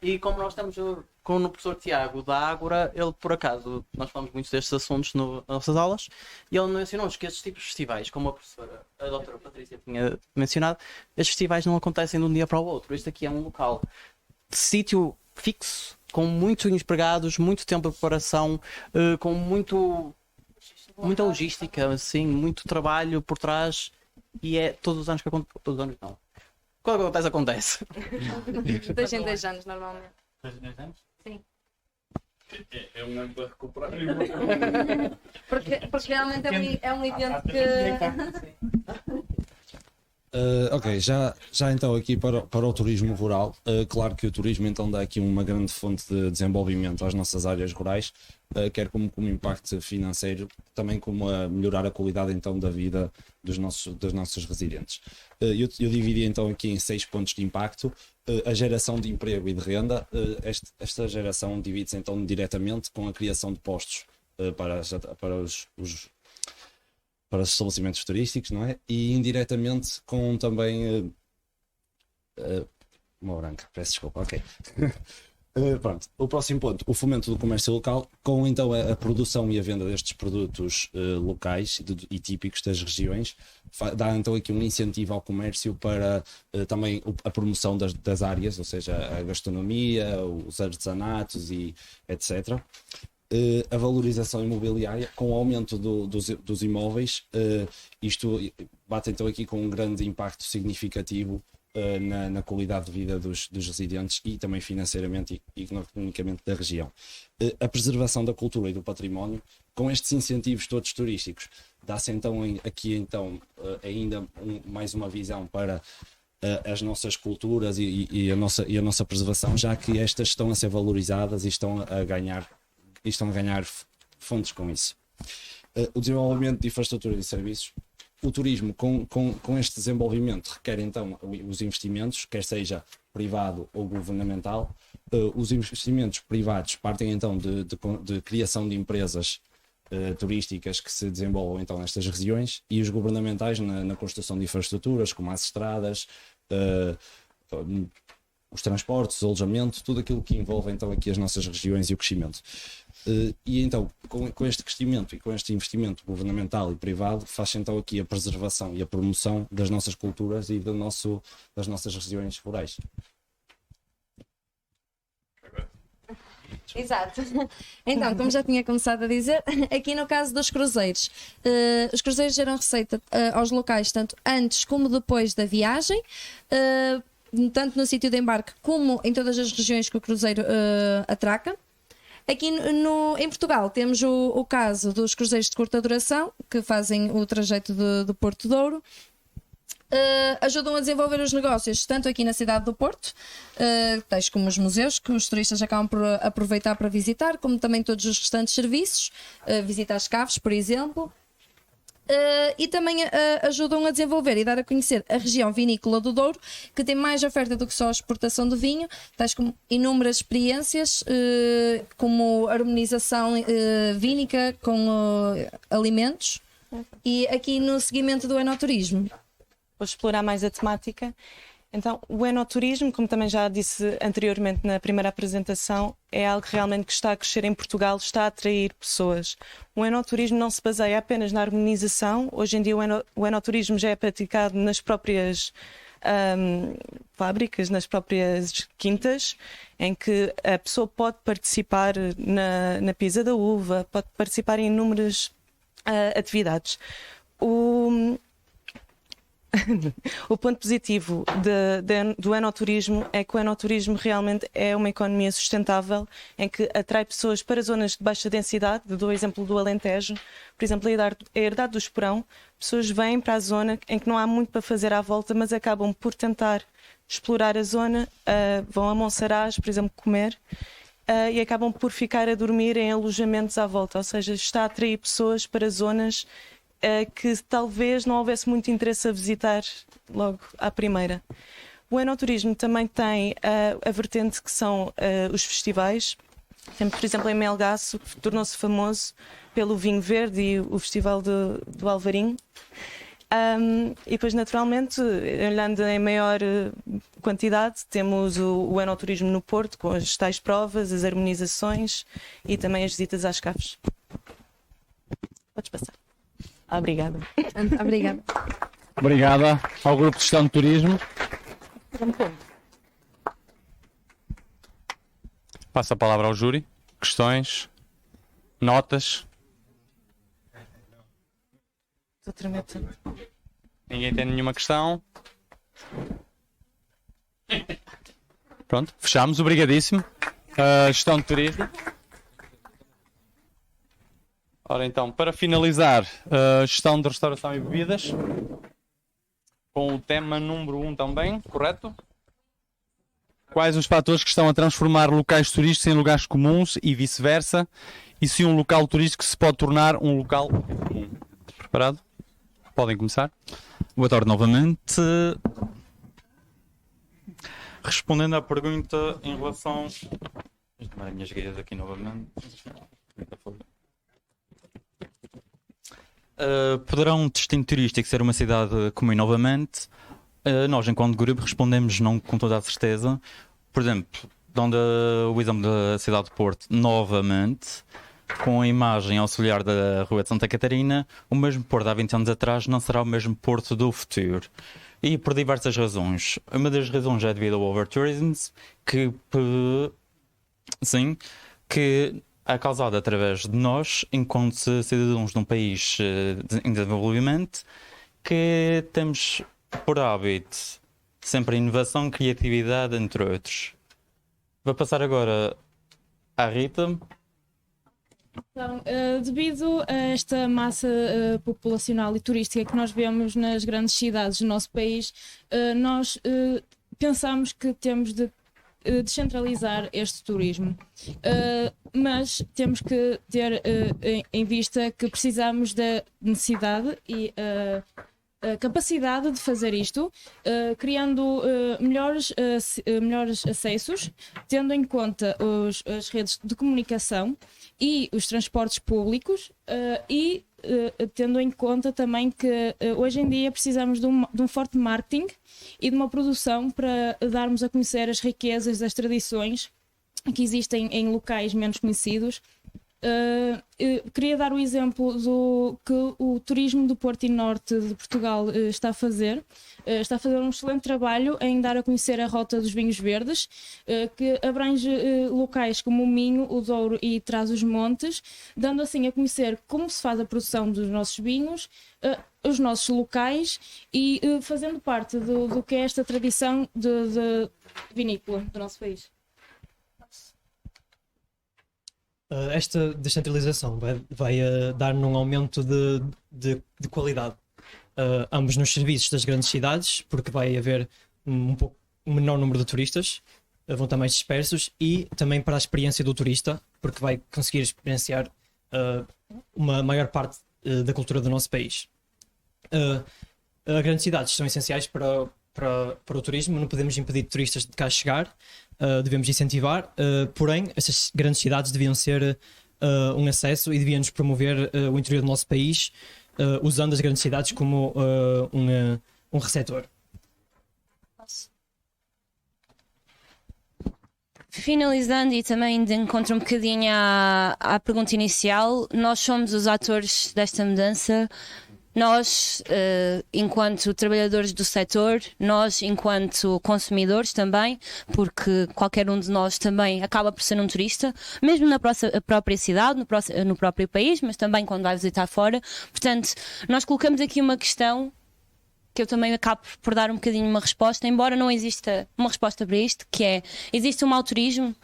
E como nós estamos com o professor Tiago da Ágora, ele por acaso, nós falamos muito destes assuntos nas nossas aulas, e ele mencionou-nos que estes tipos de festivais, como a professora, a doutora Patrícia tinha mencionado, estes festivais não acontecem de um dia para o outro. Este aqui é um local de sítio fixo, com muitos empregados, muito tempo de preparação, com muita logística, assim, muito trabalho por trás, e é todos os anos que acontece. Todos os anos não. Quando acontece. 2 em 2 anos, normalmente. 2 em 2 anos? Sim. É um ano para recuperar. Porque realmente é um evento que. Ok, já então aqui para o turismo rural, claro que o turismo então dá aqui uma grande fonte de desenvolvimento às nossas áreas rurais, quer como impacto financeiro, também como a melhorar a qualidade então da vida dos nossos residentes. Eu dividi então aqui em 6 pontos de impacto. A geração de emprego e de renda, esta geração divide-se então diretamente com a criação de postos para os estabelecimentos turísticos, não é? E indiretamente com também uma branca, peço desculpa, ok. Pronto, o próximo ponto, o fomento do comércio local, com então a produção e a venda destes produtos locais e típicos das regiões, dá então aqui um incentivo ao comércio para também a promoção das áreas, ou seja, a gastronomia, os artesanatos e etc. A valorização imobiliária, com o aumento dos imóveis, isto bate então aqui com um grande impacto significativo na qualidade de vida dos residentes e também financeiramente e economicamente da região. A preservação da cultura e do património, com estes incentivos todos turísticos, dá-se então aqui então ainda mais uma visão para as nossas culturas e a nossa preservação, já que estas estão a ser valorizadas e estão a ganhar fontes com isso. O desenvolvimento de infraestrutura e serviços. O turismo, com este desenvolvimento, requer então os investimentos, quer seja privado ou governamental. Os investimentos privados partem então de criação de empresas turísticas que se desenvolvam então nestas regiões, e os governamentais na construção de infraestruturas, como as estradas, os transportes, o alojamento, tudo aquilo que envolve então aqui as nossas regiões e o crescimento. E então, com este crescimento e com este investimento governamental e privado, faz então aqui a preservação e a promoção das nossas culturas e das nossas regiões rurais. Exato. Então, como já tinha começado a dizer, aqui no caso dos cruzeiros, os cruzeiros geram receita aos locais tanto antes como depois da viagem, tanto no sítio de embarque como em todas as regiões que o cruzeiro atraca. Aqui em Portugal temos o caso dos cruzeiros de curta duração, que fazem o trajeto do Porto de Douro. Ajudam a desenvolver os negócios tanto aqui na cidade do Porto, tais como os museus, que os turistas acabam por aproveitar para visitar, como também todos os restantes serviços, visita às caves, por exemplo. E também ajudam a desenvolver e dar a conhecer a região vinícola do Douro, que tem mais oferta do que só a exportação de vinho, tais como inúmeras experiências, como harmonização vínica com alimentos, e aqui no seguimento do enoturismo. Vou explorar mais a temática. Então, o enoturismo, como também já disse anteriormente na primeira apresentação, é algo realmente que está a crescer em Portugal, está a atrair pessoas. O enoturismo não se baseia apenas na harmonização. Hoje em dia o enoturismo já é praticado nas próprias fábricas, nas próprias quintas, em que a pessoa pode participar na pisa da uva, pode participar em inúmeras atividades. O ponto positivo do enoturismo é que o enoturismo realmente é uma economia sustentável, em que atrai pessoas para zonas de baixa densidade. Dou o exemplo do Alentejo, por exemplo, a Herdade do Esperão. Pessoas vêm para a zona em que não há muito para fazer à volta, mas acabam por tentar explorar a zona, vão a Monsaraz, por exemplo, comer, e acabam por ficar a dormir em alojamentos à volta, ou seja, está a atrair pessoas para zonas que talvez não houvesse muito interesse a visitar logo à primeira. O enoturismo também tem a vertente que são os festivais. Temos, por exemplo, em Melgaço, que tornou-se famoso pelo vinho verde e o festival do Alvarinho. E depois, naturalmente, olhando em maior quantidade, temos o enoturismo no Porto, com as tais provas, as harmonizações e também as visitas às caves. Podes passar. Obrigada. Obrigada. Obrigada ao Grupo de Gestão de Turismo. Passo a palavra ao júri. Questões? Notas? Estou a tremer tanto. Ninguém tem nenhuma questão? Pronto, fechamos. Obrigadíssimo. Gestão de turismo. Ora então, para finalizar, gestão de restauração e bebidas. Com o tema número 1 também, correto? Quais os fatores que estão a transformar locais turísticos em lugares comuns e vice-versa? E se um local turístico se pode tornar um local comum? Preparado? Podem começar. Boa tarde novamente. Respondendo à pergunta em relação... Vou tomar as minhas guias aqui novamente. Poderá um destino turístico ser uma cidade comum novamente? Nós, enquanto grupo, respondemos não com toda a certeza. Por exemplo, dando o exemplo da cidade de Porto, novamente, com a imagem auxiliar da Rua de Santa Catarina, o mesmo Porto há 20 anos atrás não será o mesmo Porto do futuro. E por diversas razões. Uma das razões é devido ao overtourism, que é causado através de nós, enquanto cidadãos de um país em desenvolvimento, que temos por hábito sempre a inovação, criatividade, entre outros. Vou passar agora à Rita. Então, devido a esta massa populacional e turística que nós vemos nas grandes cidades do nosso país, nós pensamos que temos de descentralizar este turismo, mas temos que ter em vista que precisamos da necessidade e a capacidade de fazer isto, criando melhores acessos, tendo em conta as redes de comunicação e os transportes públicos e tendo em conta também que hoje em dia precisamos de um forte marketing e de uma produção para darmos a conhecer as riquezas, as tradições que existem em locais menos conhecidos. Queria dar o exemplo do que o turismo do Porto e Norte de Portugal está a fazer. Está a fazer um excelente trabalho em dar a conhecer a Rota dos Vinhos Verdes, que abrange locais como o Minho, o Douro e Trás-os-Montes, dando assim a conhecer como se faz a produção dos nossos vinhos, os nossos locais e fazendo parte do que é esta tradição de vinícola do nosso país. Esta descentralização vai dar num aumento de qualidade, ambos nos serviços das grandes cidades, porque vai haver um menor número de turistas, vão estar mais dispersos, e também para a experiência do turista, porque vai conseguir experienciar uma maior parte da cultura do nosso país. As grandes cidades são essenciais para o turismo, não podemos impedir turistas de cá chegar, devemos incentivar, porém essas grandes cidades deviam ser um acesso e deviam-nos promover o interior do nosso país, usando as grandes cidades como um receptor. Finalizando e também de encontro um bocadinho à pergunta inicial, nós somos os atores desta mudança. Nós, enquanto trabalhadores do setor, nós, enquanto consumidores também, porque qualquer um de nós também acaba por ser um turista, mesmo na própria cidade, no próprio país, mas também quando vai visitar fora. Portanto, nós colocamos aqui uma questão que eu também acabo por dar um bocadinho uma resposta, embora não exista uma resposta para isto, que é: existe um mau turismo?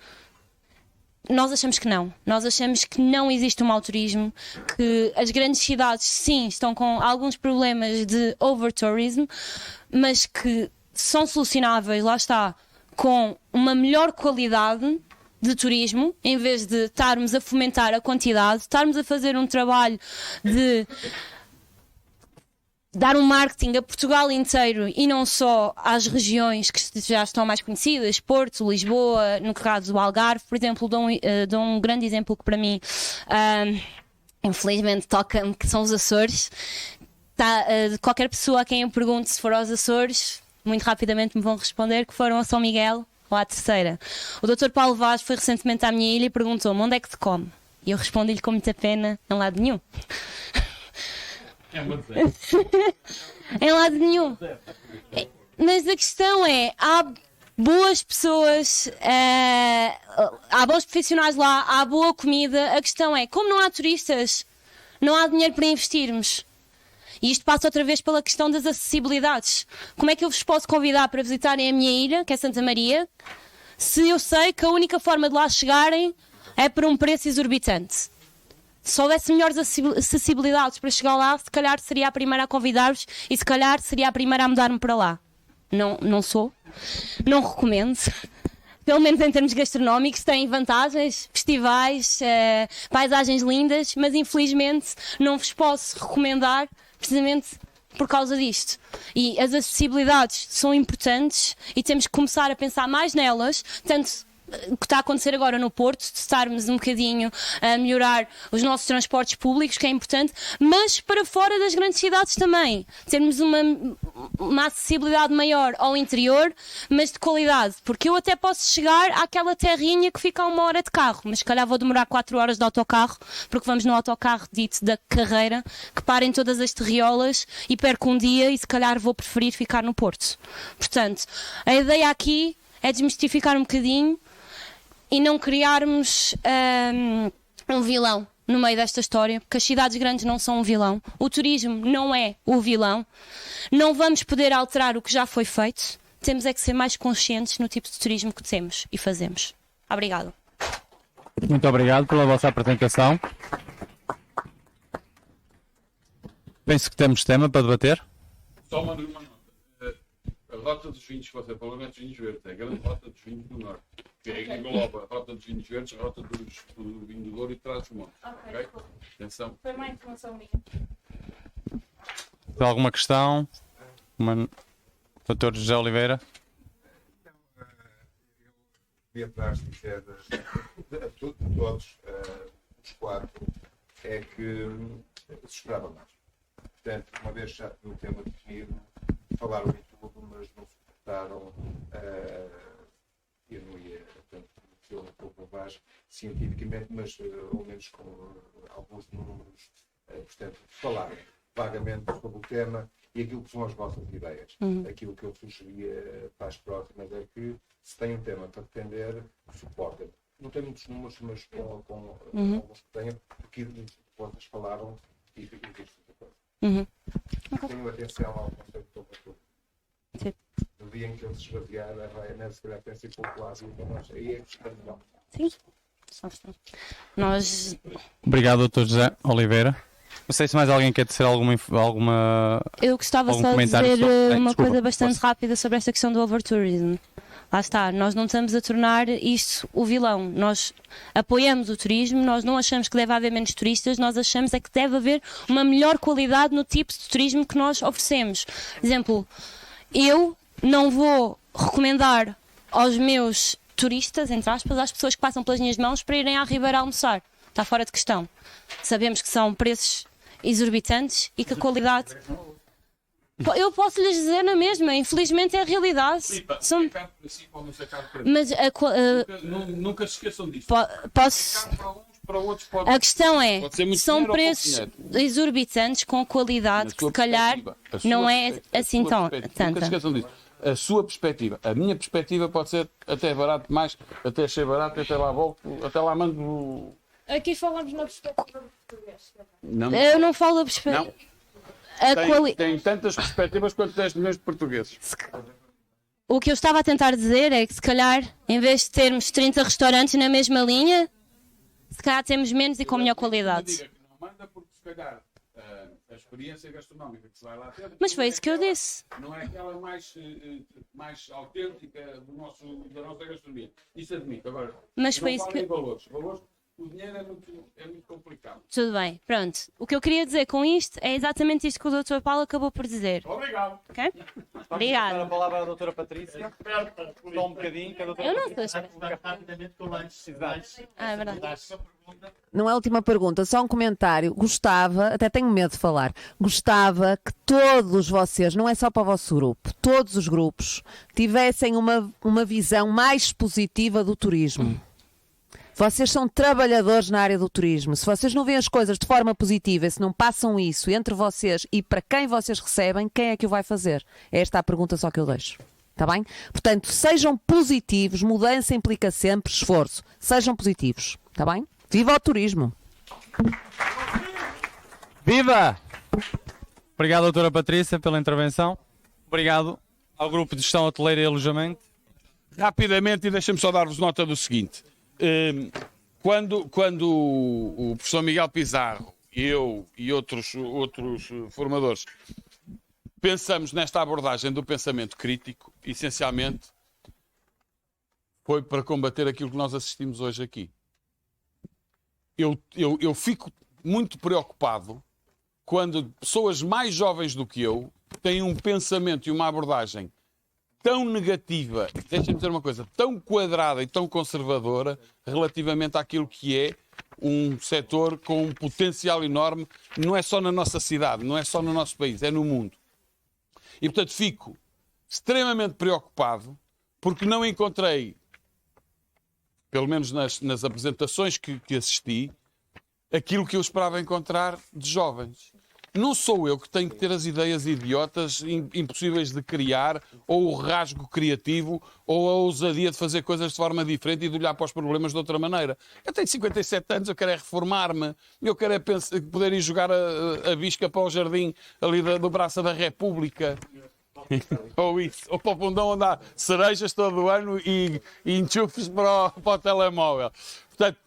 Nós achamos que não. Nós achamos que não existe um mau turismo, que as grandes cidades, sim, estão com alguns problemas de overtourism, mas que são solucionáveis, lá está, com uma melhor qualidade de turismo, em vez de estarmos a fomentar a quantidade, estarmos a fazer um trabalho de dar um marketing a Portugal inteiro e não só às regiões que já estão mais conhecidas, Porto, Lisboa, no caso do Algarve, por exemplo, dou um grande exemplo que para mim, infelizmente, toca-me, que são os Açores. Qualquer pessoa a quem eu pergunte se for aos Açores, muito rapidamente me vão responder que foram a São Miguel ou à Terceira. O Dr. Paulo Vaz foi recentemente à minha ilha e perguntou-me onde é que se come. E eu respondi-lhe com muita pena, em lado nenhum. Em lado nenhum. Mas a questão é, há boas pessoas, há bons profissionais lá, há boa comida. A questão é, como não há turistas, não há dinheiro para investirmos. E isto passa outra vez pela questão das acessibilidades. Como é que eu vos posso convidar para visitarem a minha ilha, que é Santa Maria, se eu sei que a única forma de lá chegarem é por um preço exorbitante? Se houvesse melhores acessibilidades para chegar lá, se calhar seria a primeira a convidar-vos e se calhar seria a primeira a mudar-me para lá. Não sou. Não recomendo. Pelo menos em termos gastronómicos, tem vantagens, festivais, paisagens lindas, mas infelizmente não vos posso recomendar precisamente por causa disto. E as acessibilidades são importantes e temos que começar a pensar mais nelas, tanto o que está a acontecer agora no Porto, de estarmos um bocadinho a melhorar os nossos transportes públicos, que é importante, mas para fora das grandes cidades também. Termos uma acessibilidade maior ao interior, mas de qualidade. Porque eu até posso chegar àquela terrinha que fica a 1 hora de carro, mas se calhar vou demorar 4 horas de autocarro, porque vamos no autocarro dito da carreira, que parem todas as terriolas e perco um dia e se calhar vou preferir ficar no Porto. Portanto, a ideia aqui é desmistificar um bocadinho e não criarmos um vilão no meio desta história, porque as cidades grandes não são um vilão, o turismo não é o vilão, não vamos poder alterar o que já foi feito, temos é que ser mais conscientes no tipo de turismo que temos e fazemos. Obrigado. Muito obrigado pela vossa apresentação. Penso que temos tema para debater. Só uma nota. A rota dos vinhos que você falou não é dos vinhos verdes, é a grande rota dos vinhos do Norte. Que é engloba a rota dos vinhos verdes, a rota do vinho do Douro e Trás-os-Montes. Ok? Atenção. Foi uma informação minha. Tem alguma questão? Dr. José Oliveira? Queria atrás dizer a todos, os 4, é que se esperava mais. Portanto, uma vez já tinha o tema definido, falaram em tudo, mas não suportaram, eu não ia, portanto, eu não estou por baixo cientificamente, mas ao menos com alguns números, portanto, falaram vagamente sobre o tema e aquilo que são as vossas ideias. Aquilo que eu sugeria para as próximas é que, se tem um tema para defender, suportem. Não tem muitos números, mas com alguns que tenham, porque vocês falaram e visto Tenho atenção ao conceito do futuro. No dia em que ele se esvaziar, a Ryanair se calhar pensa em popular e nós aí é escandal. Sim. Nós... Obrigado, Dr. José Oliveira. Não sei se mais alguém quer dizer alguma Eu gostava só de dizer uma coisa bastante rápida sobre esta questão do overtourism. Lá está, nós não estamos a tornar isto o vilão. Nós apoiamos o turismo, nós não achamos que deve haver menos turistas, nós achamos é que deve haver uma melhor qualidade no tipo de turismo que nós oferecemos. Por exemplo, eu não vou recomendar aos meus turistas, entre aspas, às pessoas que passam pelas minhas mãos para irem à Ribeira almoçar. Está fora de questão. Sabemos que são preços exorbitantes e que a qualidade... Eu posso lhes dizer na mesma, infelizmente é a realidade. Mas nunca se esqueçam disso. Posso... A questão é, são preços exorbitantes com qualidade que se calhar não é assim tanta. Nunca se esqueçam disso. A sua perspectiva, a minha perspectiva pode ser até barato mais, até achei barato, até lá volto, até lá mando. Aqui falamos na perspectiva do português. Eu não falo da perspectiva. Tem tantas perspectivas quanto 10 milhões de portugueses. O que eu estava a tentar dizer é que se calhar, em vez de termos 30 restaurantes na mesma linha, se calhar temos menos e com melhor qualidade. Não diga que não manda porque se calhar experiência gastronómica que se vai lá ter. Mas foi isso que eu disse. Não é aquela mais autêntica da nossa gastronomia. Isso admito. Agora, Mas não foi isso falem que- em valores. O dinheiro é muito complicado. Tudo bem, pronto. O que eu queria dizer com isto é exatamente isto que o Dr. Paulo acabou por dizer. Obrigado. Ok? Vamos Obrigado. passar a palavra à doutora Patrícia. Só um bocadinho, que a doutora Eu não Patrícia sei. rapidamente com o lanche. Exato. Ah, é verdade. Não é a última pergunta, só um comentário. Gostava, até tenho medo de falar, gostava que todos vocês, não é só para o vosso grupo, todos os grupos, tivessem uma visão mais positiva do turismo. Vocês são trabalhadores na área do turismo. Se vocês não veem as coisas de forma positiva, se não passam isso entre vocês e para quem vocês recebem, quem é que o vai fazer? É esta a pergunta só que eu deixo. Está bem? Portanto, sejam positivos, mudança implica sempre esforço. Sejam positivos. Está bem? Viva o turismo! Viva! Obrigado, doutora Patrícia, pela intervenção. Obrigado ao grupo de gestão hoteleira e alojamento. Rapidamente, e deixa-me só dar-vos nota do seguinte. Quando o professor Miguel Pizarro, eu e outros formadores pensamos nesta abordagem do pensamento crítico, essencialmente foi para combater aquilo que nós assistimos hoje aqui. Eu fico muito preocupado quando pessoas mais jovens do que eu têm um pensamento e uma abordagem tão negativa, deixem-me dizer uma coisa, tão quadrada e tão conservadora relativamente àquilo que é um setor com um potencial enorme, não é só na nossa cidade, não é só no nosso país, é no mundo. E, portanto, fico extremamente preocupado porque não encontrei, pelo menos nas apresentações que assisti, aquilo que eu esperava encontrar de jovens. Não sou eu que tenho que ter as ideias idiotas, impossíveis de criar, ou o rasgo criativo, ou a ousadia de fazer coisas de forma diferente e de olhar para os problemas de outra maneira. Eu tenho 57 anos, eu quero é reformar-me, eu quero é poder ir jogar a bisca para o jardim ali do Praça da República. Ou isso, ou para o Fundão onde há cerejas todo o ano e enchufes para o telemóvel. Portanto,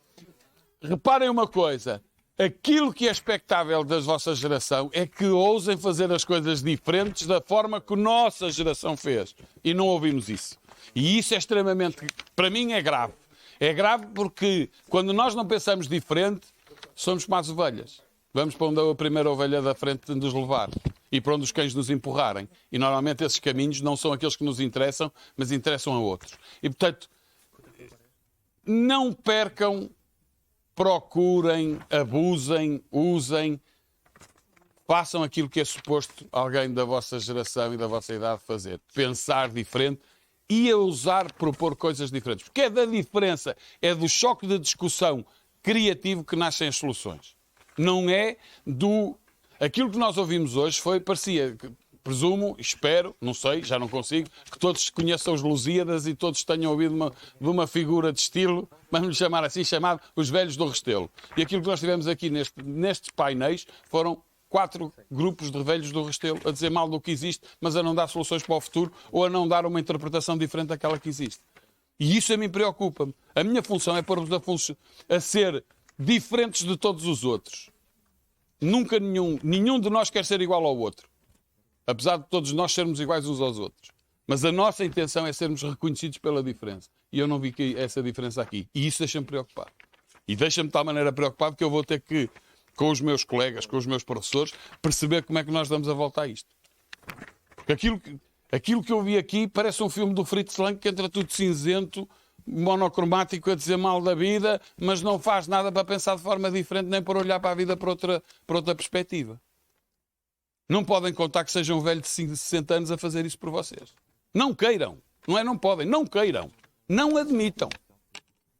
reparem uma coisa. Aquilo que é expectável da vossa geração é que ousem fazer as coisas diferentes da forma que a nossa geração fez. E não ouvimos isso. E isso é extremamente... Para mim é grave. É grave porque quando nós não pensamos diferente, somos como as ovelhas. Vamos para onde a primeira ovelha da frente nos levar. E para onde os cães nos empurrarem. E normalmente esses caminhos não são aqueles que nos interessam, mas interessam a outros. E portanto, não percam... Procurem, abusem, usem, façam aquilo que é suposto alguém da vossa geração e da vossa idade fazer. Pensar diferente e a ousar propor coisas diferentes. Porque é da diferença, é do choque de discussão criativo que nascem as soluções. Não é do... Aquilo que nós ouvimos hoje parecia... Presumo, espero, não sei, já não consigo, que todos conheçam os Lusíadas e todos tenham ouvido de uma figura de estilo, vamos lhe chamar assim, chamado Os Velhos do Restelo. E aquilo que nós tivemos aqui nestes painéis foram 4 grupos de velhos do Restelo a dizer mal do que existe, mas a não dar soluções para o futuro ou a não dar uma interpretação diferente daquela que existe. E isso a mim preocupa-me. A minha função é pôr-vos a ser diferentes de todos os outros. Nunca nenhum de nós quer ser igual ao outro. Apesar de todos nós sermos iguais uns aos outros. Mas a nossa intenção é sermos reconhecidos pela diferença. E eu não vi essa diferença aqui. E isso deixa-me preocupado. E deixa-me de tal maneira preocupado que eu vou ter que, com os meus colegas, com os meus professores, perceber como é que nós damos a volta a isto. Porque aquilo que eu vi aqui parece um filme do Fritz Lang que entra tudo cinzento, monocromático, a dizer mal da vida, mas não faz nada para pensar de forma diferente nem para olhar para a vida para outra perspectiva. Não podem contar que seja um velho de 60 anos a fazer isso por vocês. Não queiram. Não podem. Não queiram. Não admitam.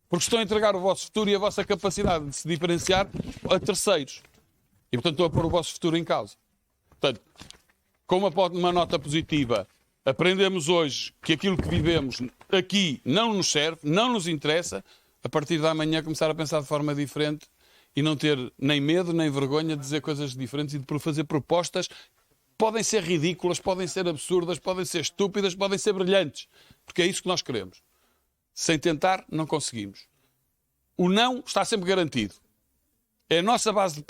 Porque estão a entregar o vosso futuro e a vossa capacidade de se diferenciar a terceiros. E, portanto, estão a pôr o vosso futuro em causa. Portanto, com uma nota positiva, aprendemos hoje que aquilo que vivemos aqui não nos serve, não nos interessa. A partir da manhã começar a pensar de forma diferente e não ter nem medo, nem vergonha de dizer coisas diferentes e de fazer propostas. Podem ser ridículas, podem ser absurdas, podem ser estúpidas, podem ser brilhantes. Porque é isso que nós queremos. Sem tentar, não conseguimos. O não está sempre garantido. É a nossa base,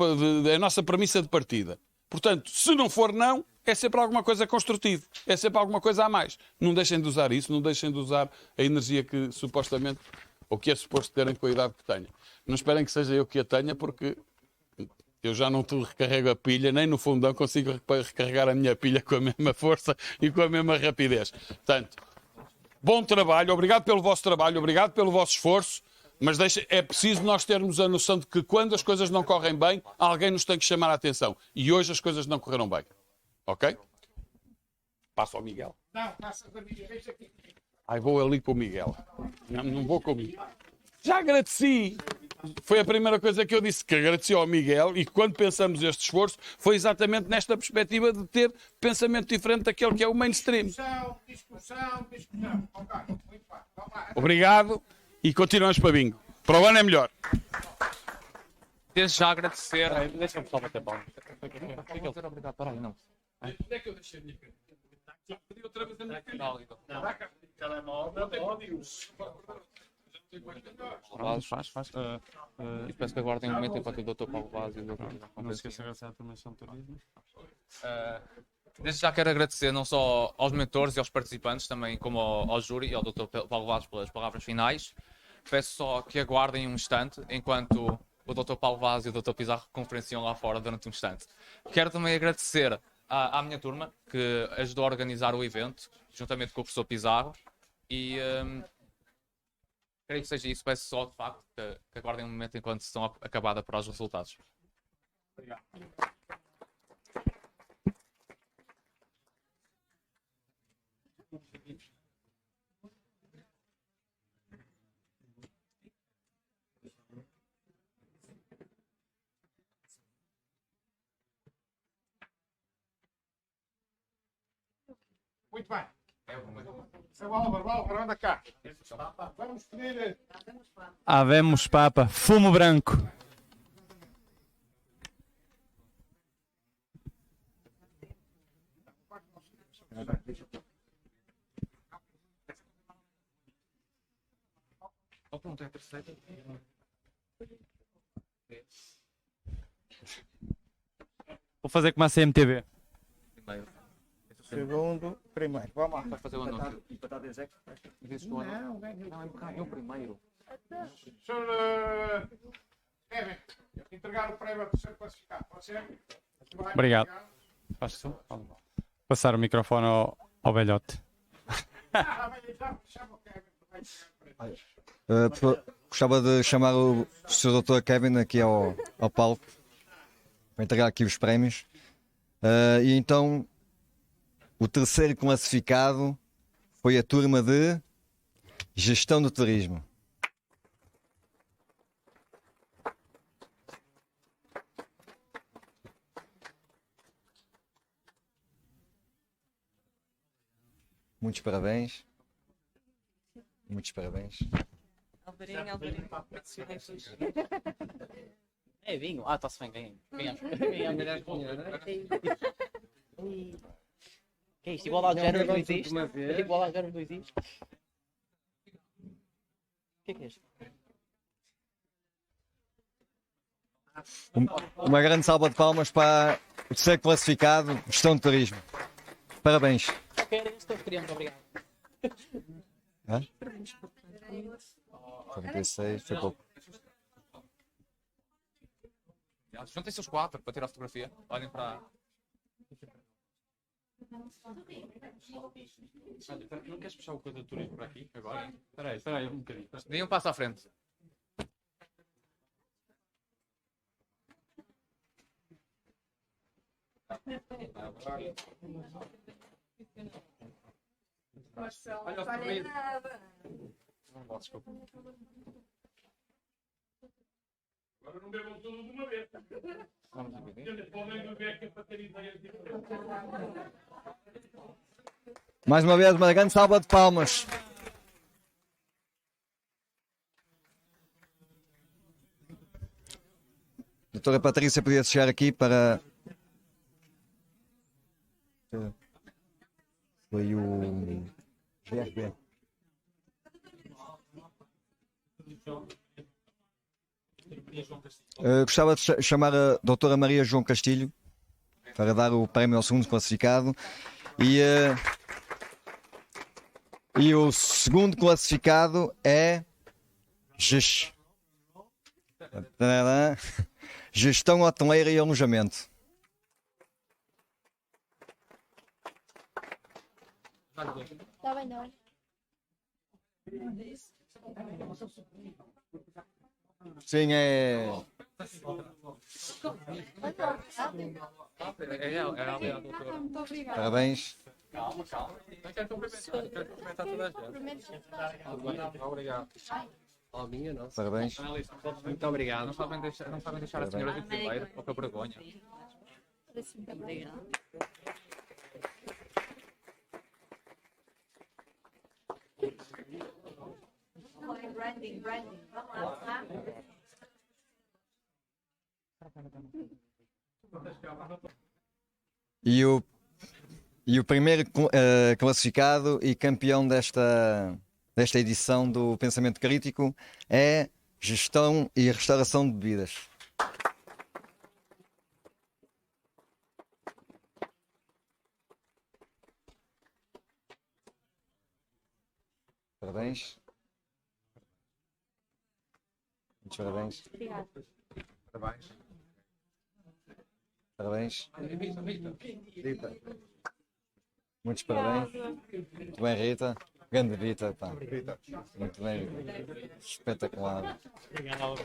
é a nossa premissa de partida. Portanto, se não for não, é sempre alguma coisa construtiva, é sempre alguma coisa a mais. Não deixem de usar isso, não deixem de usar a energia que supostamente, ou que é suposto terem com a idade que tenham. Não esperem que seja eu que a tenha, porque eu já não recarrego a pilha, nem no fundão consigo recarregar a minha pilha com a mesma força e com a mesma rapidez. Portanto, bom trabalho, obrigado pelo vosso trabalho, obrigado pelo vosso esforço, mas é preciso nós termos a noção de que quando as coisas não correm bem, alguém nos tem que chamar a atenção. E hoje as coisas não correram bem. Ok? Passo ao Miguel. Não, passas a minha vez aqui. Ai, vou ali com o Miguel. Não vou comigo. Já agradeci. Foi a primeira coisa que eu disse, que agradeci ao Miguel, e quando pensamos este esforço, foi exatamente nesta perspectiva de ter pensamento diferente daquele que é o mainstream. Discussão. Ok, muito bem. Vamos lá. Obrigado e continuamos para bingo. Para o ano é melhor. Desde já agradecer. Deixa-me só bater palma. Obrigado, para aí, não. Onde é que eu deixei a minha caneta? Já pedi outra vez a minha caneta. Faz. E peço que aguardem um momento enquanto o Dr. Paulo Vaz e o Dr. Não se esqueça de agradecer à Comissão de Turismo. Desde já quero agradecer não só aos mentores e aos participantes, também como ao júri e ao Dr. Paulo Vaz pelas palavras finais. Peço só que aguardem um instante enquanto o Dr. Paulo Vaz e o Dr. Pizarro conferenciam lá fora durante um instante. Quero também agradecer à minha turma que ajudou a organizar o evento, juntamente com o professor Pizarro, e creio que seja isso. Peço só, de facto, que aguardem um momento enquanto estão a acabar de apurar os resultados. Obrigado. Muito bem. Seu Álvaro, anda cá. Vamos pedir. Havemos Papa, fumo branco. Vou fazer como a CMTV. Segundo, primeiro. Vamos lá. Vai fazer o anúncio. Não, é o primeiro. Senhor Kevin, entregar o prémio ao terceiro classificado. Pode ser? Obrigado. Passar o microfone ao velhote. Gostava de chamar o Sr. Dr. Kevin aqui ao palco para entregar aqui os prémios. E então, o terceiro classificado foi a turma de Gestão do Turismo. Muitos parabéns. Muitos parabéns. Alvarinho. É vinho? Ah, está-se bem. Ganhamos. Que é isto? Igual ao género não existe? Igual ao género não existe? O que é isto? Uma grande salva de palmas para o terceiro classificado, Gestão de Turismo. Parabéns. Ok, era isso que eu queria, muito obrigado. Hã? 46, foi pouco. Juntem-se os quatro para tirar a fotografia. Olhem para. Não queres puxar o coisa do turismo para aqui agora? Espera aí um bocadinho. Deem um passo à frente. Olha o sorriso. Desculpa. Agora não bebam tudo de uma vez. Podem beber que é para ter ideias diferentes. Mais uma vez, uma grande salva de palmas. Doutora Patrícia, podia chegar aqui para... Foi o GRB. Gostava de chamar a doutora Maria João Castilho. para dar o prémio ao segundo classificado. E o segundo classificado é Gestão Hoteleira e Alojamento. Está bem, não. Sim, é. Parabéns. Calma, calma. Não quero cumprimentar toda a gente. Obrigado. Oh, minha, não. Parabéns. Muito obrigado. Não sabem deixar a senhora de primeiro, ou que vergonha. Obrigada. E o primeiro classificado e campeão desta edição do Pensamento Crítico é Gestão e Restauração de Bebidas. Parabéns. Muitos parabéns. Obrigada. Parabéns. Parabéns. Rita. Muitos parabéns. Muito bem, Rita. Grande Rita, pá. Muito bem. Espetacular. Obrigado.